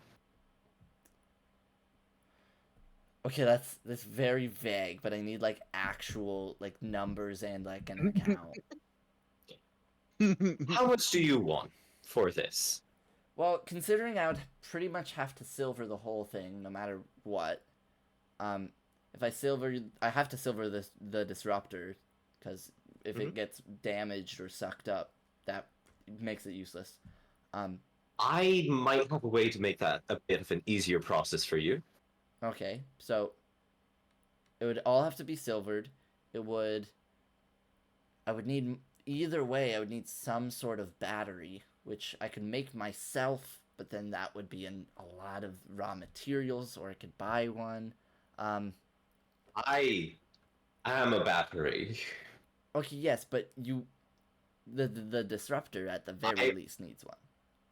Okay, that's very vague, but I need like actual like numbers and like an account. How much do you want for this? Well, considering I would pretty much have to silver the whole thing no matter what. If I have to silver the disruptor because if it gets damaged or sucked up, that makes it useless. I might have a way to make that a bit of an easier process for you. Okay, so it would all have to be silvered. I would need either way. I would need some sort of battery, which I could make myself, but then that would be a lot of raw materials, or I could buy one. I am a battery. Okay, yes, but the disruptor at the very least needs one.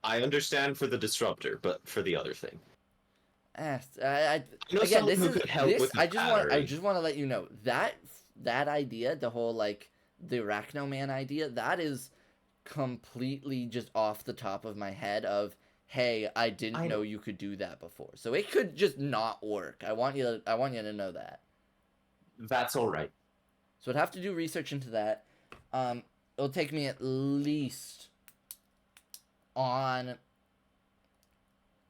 I understand for the disruptor, but for the other thing. I know again, someone this who is could help this. with the I battery. just want to let you know that idea, the whole like the Arachno Man idea, that is completely just off the top of my head. Of hey, I didn't I know know. you could do that before, so it could just not work. I want you to know that. That's all right. So I'd have to do research into that. It'll take me at least on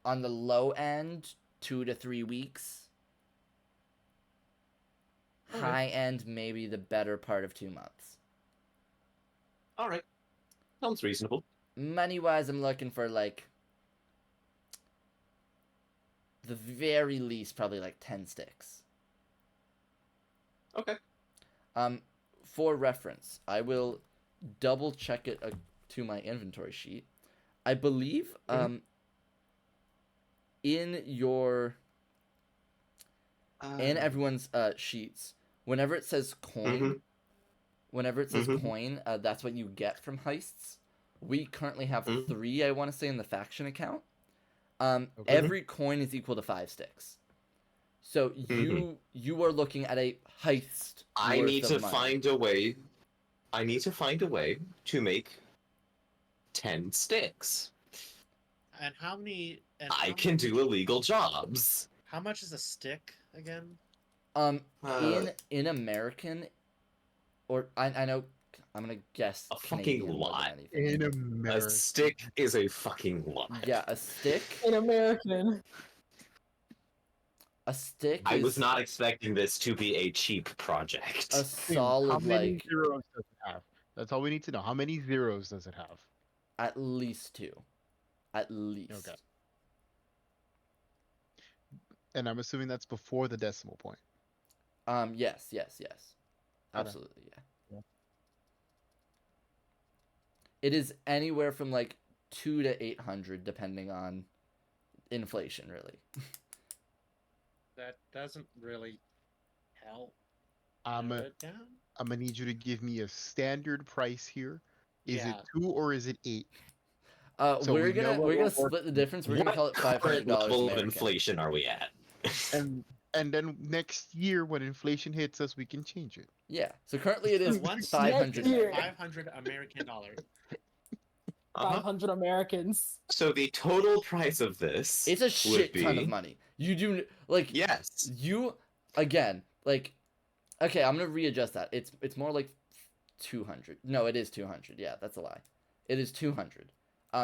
the low end 2 to 3 weeks. Okay. High end maybe the better part of 2 months. All right. Sounds reasonable. Money wise, I'm looking for like the very least probably like 10 sticks. Okay. For reference, I will double check it to my inventory sheet. I believe in your in everyone's sheets, whenever it says coin, that's what you get from heists. We currently have 3, I want to say, in the faction account. Every coin is equal to 5 sticks. So you are looking at a heist. I worth need of to money. find a way. I need to find a way to make 10 sticks. And how many? And I how can many- do illegal jobs. How much is a stick again? In American, or I know I'm gonna guess A fucking Canadian more lot. than anything. In A America. stick is a fucking lot. Yeah, a stick. In American. A stick. I was is not expecting this to be a cheap project. a How solid many like zeros does it have? That's all we need to know. How many zeros does it have? at least 2. At least. Okay. And I'm assuming that's before the decimal point. Yes. Okay. Absolutely, yeah. Yeah. It is anywhere from like 2 to 800 depending on inflation, really. That doesn't really help. I'm narrow it down. gonna need you to give me a standard price here. Is Yeah. it 2 or is it 8? So we're we know gonna what we're gonna we're split the difference. We're gonna call it What current $500 level of American. inflation are we at? And then next year when inflation hits us, we can change it. Yeah. So currently it is So once 500. Next year. 500 American dollars. Uh-huh. 500 Americans. So the total price of this It's a would shit ton be- of money. You do like Yes. you again like okay. I'm gonna readjust that. It's more like 200. No, it is 200. Yeah, that's a lie. It is 200.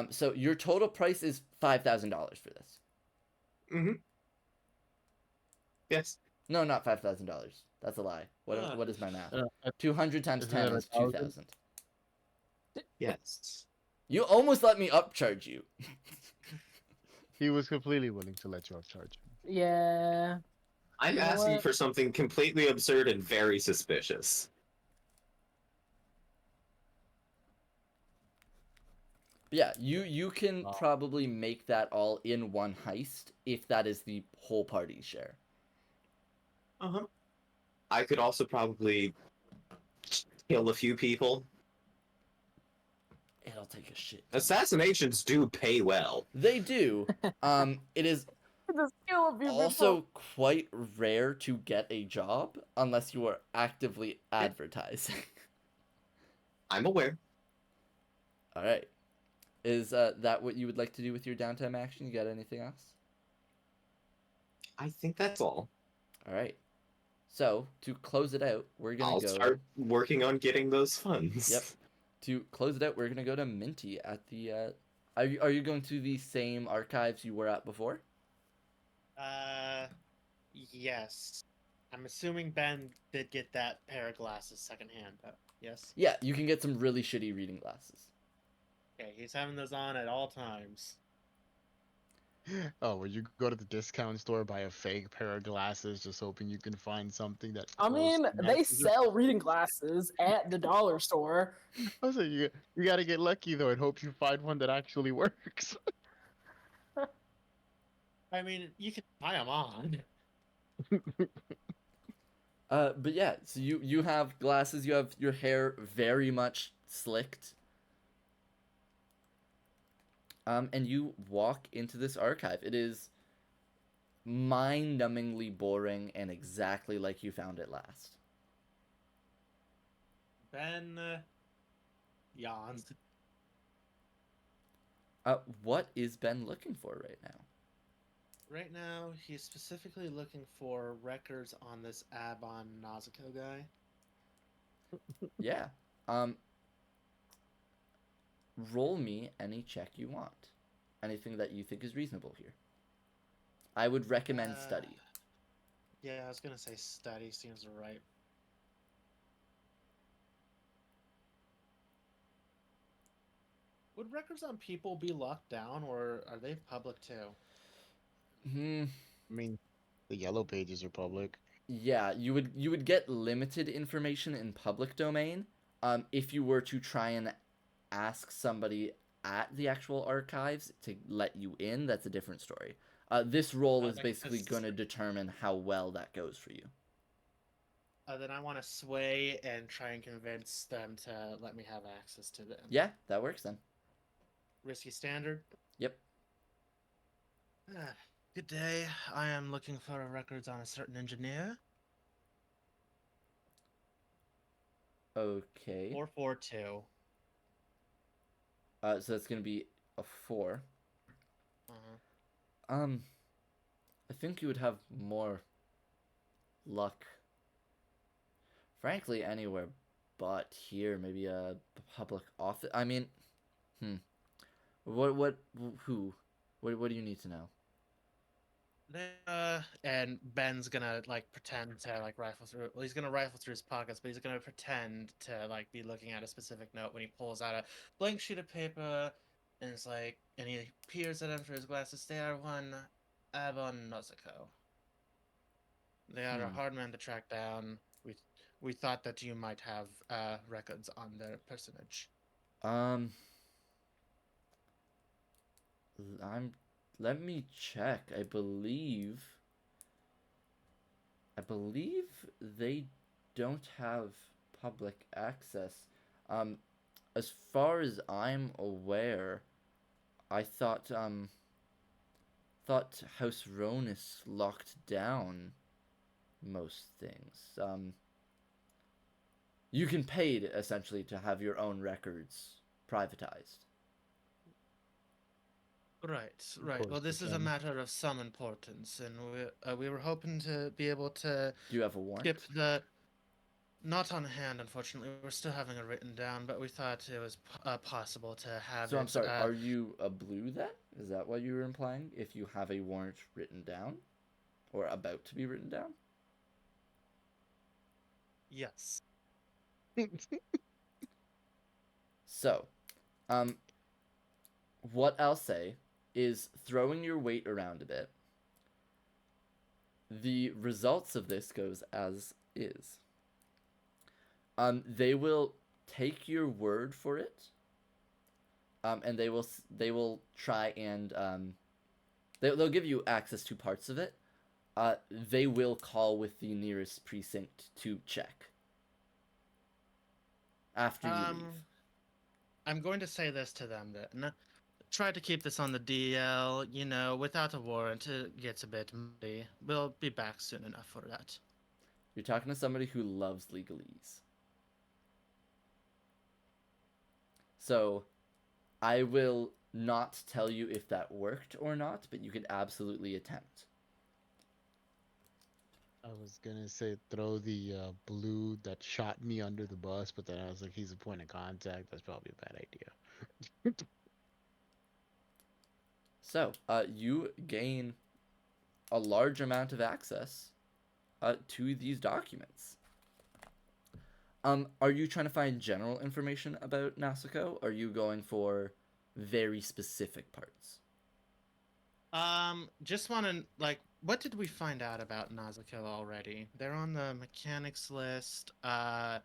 So your total price is $5,000 for this. Mm-hmm. Yes. No, not $5,000. That's a lie. What is my math? 200 times Isn't that 10 is 1,000? 2,000. Yes. You almost let me upcharge you. He was completely willing to let you upcharge him. Yeah. I'm You know asking what? for something completely absurd and very suspicious. Yeah, you can Wow. probably make that all in one heist if that is the whole party's share. Uh-huh. I could also probably kill a few people. It'll take a shit ton. Assassinations do pay well. They do. It is The skill of your also quite rare to get a job unless you are actively advertising. I'm aware. All right. Is that what you would like to do with your downtime action? You got anything else? I think that's all. All right. So to close it out, we're gonna I'll go. start working on getting those funds. Yep. To close it out, we're gonna go to Minty at the. Are you going to the same archives you were at before? Yes. I'm assuming Ben did get that pair of glasses secondhand, though. Yes. Yeah, you can get some really shitty reading glasses. Okay, he's having those on at all times. Oh, well, you go to the discount store, buy a fake pair of glasses, just hoping you can find something that. I mean, close they matches it. sell reading glasses at the dollar store. Also, you gotta get lucky though, and hope you find one that actually works. I mean, you can try them on. But yeah, so you have glasses. You have your hair very much slicked. And you walk into this archive. It is mind-numbingly boring and exactly like you found it last. Ben yawns. What is Ben looking for right now? Right now, he's specifically looking for records on this Abon Nazuko guy. Yeah. Roll me any check you want. Anything that you think is reasonable here. I would recommend study. Yeah, I was gonna say study seems right. Would records on people be locked down, or are they public too? Hmm. I mean, the yellow pages are public. Yeah, you would get limited information in public domain. If you were to try and ask somebody at the actual archives to let you in, that's a different story. This role is basically going to determine how well that goes for you. Then I want to sway and try and convince them to let me have access to them. Yeah, that works then. Risky standard. Yep. Good day. I am looking for records on a certain engineer. Okay. 442. So that's going to be a 4. Uh-huh. I think you would have more luck. Frankly, anywhere but here. Maybe a public office. I mean, What do you need to know? And Ben's gonna like pretend to like rifle through. Well, he's gonna rifle through his pockets, but he's gonna pretend to like be looking at a specific note when he pulls out a blank sheet of paper, and it's like, and he peers at him through his glasses. They are one Abon Nazuko. They are a hard man to track down. We thought that you might have records on their personage. Let me check. I believe they don't have public access. As far as I'm aware, I thought House Ronis locked down most things. You can pay essentially to have your own records privatized. Right. Well, this is a matter of some importance, and we were hoping to be able to Do you have a warrant? skip the. Not on hand, unfortunately. We're still having it written down, but we thought it was possible to have So it. I'm sorry, are you a blue then? Is that what you were implying? If you have a warrant written down? Or about to be written down? Yes. So, what I'll say is throwing your weight around a bit. The results of this goes as is. They will take your word for it. And they will try and they'll give you access to parts of it. They will call with the nearest precinct to check after you leave. I'm going to say this to them then. Try to keep this on the DL, without a warrant. It gets a bit muddy. We'll be back soon enough for that. You're talking to somebody who loves legalese. So, I will not tell you if that worked or not, but you could absolutely attempt. I was gonna say throw the blue that shot me under the bus, but then I was like, he's a point of contact. That's probably a bad idea. So, you gain a large amount of access to these documents. Are you trying to find general information about Nasuko? Or are you going for very specific parts? Just want to, what did we find out about Nazuko already? They're on the mechanics list, and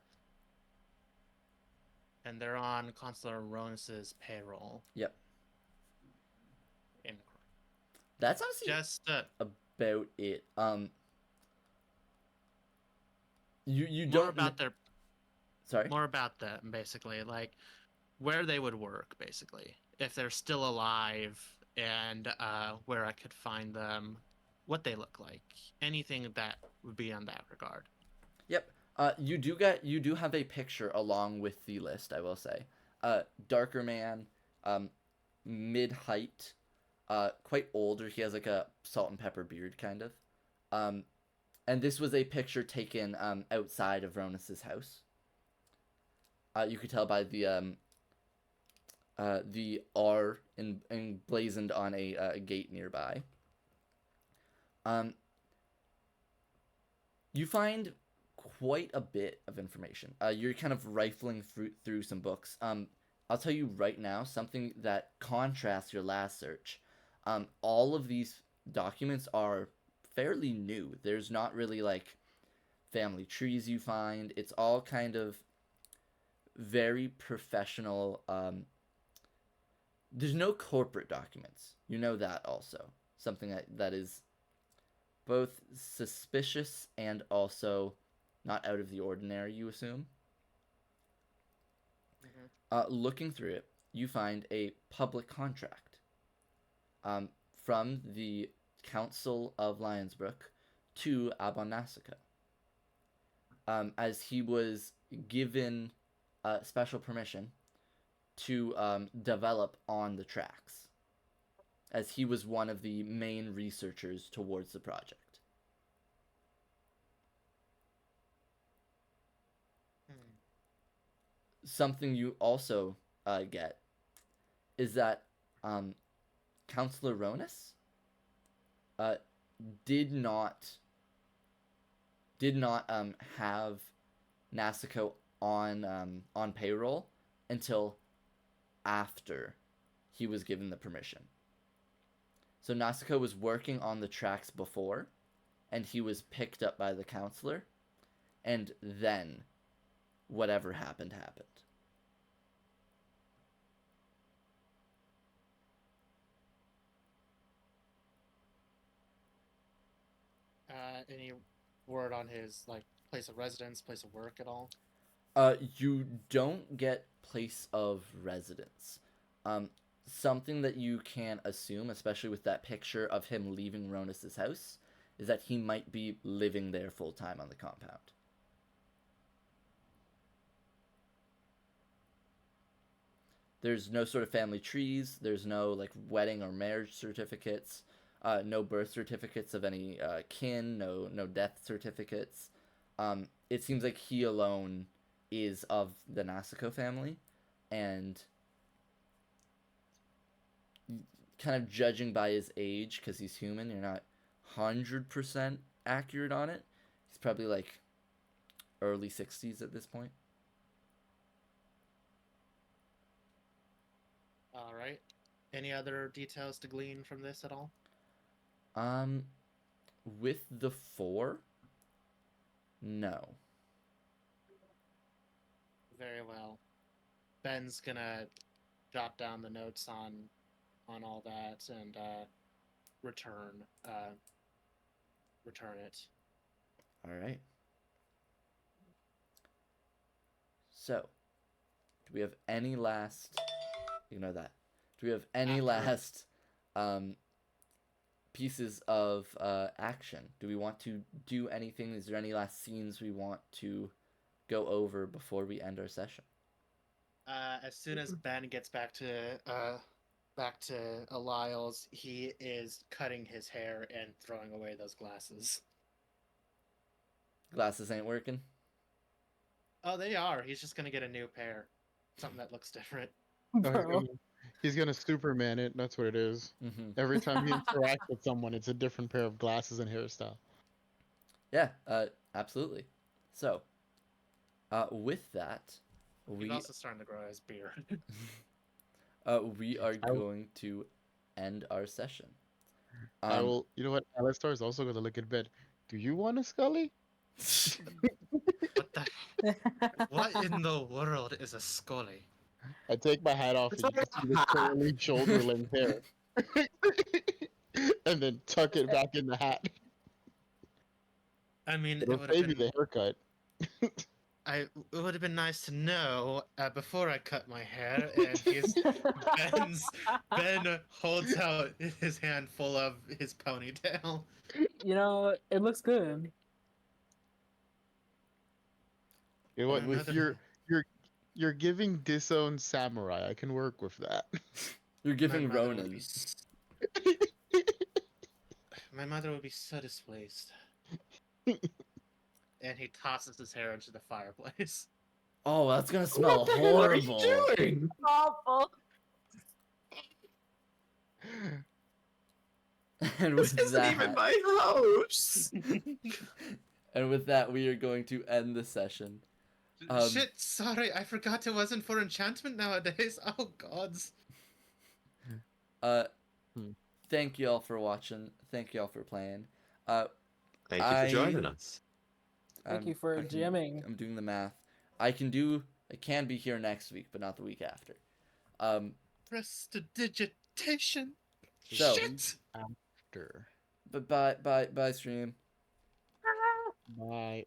they're on Consular Ronis's payroll. Yep. That's honestly just about it. You more don't about their sorry. More about them, basically, like where they would work, basically, if they're still alive, and where I could find them. what they look like, anything that would be on that regard. Yep. You do have a picture along with the list, I will say. Darker man, mid height, quite older. He has like a salt and pepper beard, kind of. And this was a picture taken outside of Ronus's house. You could tell by the R emblazoned on a gate nearby. You find quite a bit of information. You're kind of rifling through some books. I'll tell you right now something that contrasts your last search. All of these documents are fairly new. There's not really like family trees you find. It's all kind of very professional. There's no corporate documents. You know that also. Something that is both suspicious and also not out of the ordinary, you assume. Looking through it, you find a public contract from the Council of Lionsbrook to Abon Nasico. As he was given special permission to develop on the tracks, as he was one of the main researchers towards the project. Something you also get is that Counselor Ronus did not have Nasico on payroll until after he was given the permission. So Nasico was working on the tracks before, and he was picked up by the counselor, and then whatever happened. Any word on his like place of residence, place of work at all? You don't get place of residence. Something that you can assume, especially with that picture of him leaving Ronus's house, is that he might be living there full time on the compound. There's no sort of family trees. There's no like wedding or marriage certificates. No birth certificates of any kin. No death certificates. It seems like he alone is of the Nasico family, and kind of judging by his age, because he's human, you're not 100% accurate on it. He's probably like early 60s at this point. All right. Any other details to glean from this at all? With the 4, no. Very well. Ben's gonna jot down the notes on all that and return it. All right. So, do we have any last? Ignore that. Do we have any last pieces of action? Do we want to do anything? Is there any last scenes we want to go over before we end our session? As soon as Ben gets back to Lyle's, he is cutting his hair and throwing away those glasses. Glasses ain't working? Oh, they are. He's just gonna get a new pair. Something that looks different. Bro. He's gonna Superman it. That's what it is. Mm-hmm. Every time he interacts with someone, it's a different pair of glasses and hairstyle. Yeah, absolutely. So, with that, He's also starting to grow his beard. we are going to end our session. I will. You know what? Alistar is also gonna look at bed. Do you want a Scully? What the? What in the world is a Scully? I take my hat off and you can see the curly shoulder length hair, and then tuck it back in the hat. I mean, it It'll would have save you been. the haircut. it would have been nice to know before I cut my hair. And Ben holds out his hand full of his ponytail. You know, it looks good. You know what? Or If another- you're giving disowned samurai, I can work with that. You're my giving mother would Ronin. be My mother would be so displeased. And he tosses his hair into the fireplace. Oh, that's gonna smell What the hell are you horrible. doing? Awful. And This with isn't that, even my house. and with that, we are going to end the session. Shit, sorry, I forgot it wasn't for enchantment nowadays. Oh, gods. Thank you all for watching. Thank you all for playing. Thank you for joining us. Thank you for GMing. I'm doing the math. I can be here next week, but not the week after. Prestidigitation. So- Shit. After. But bye stream. Bye.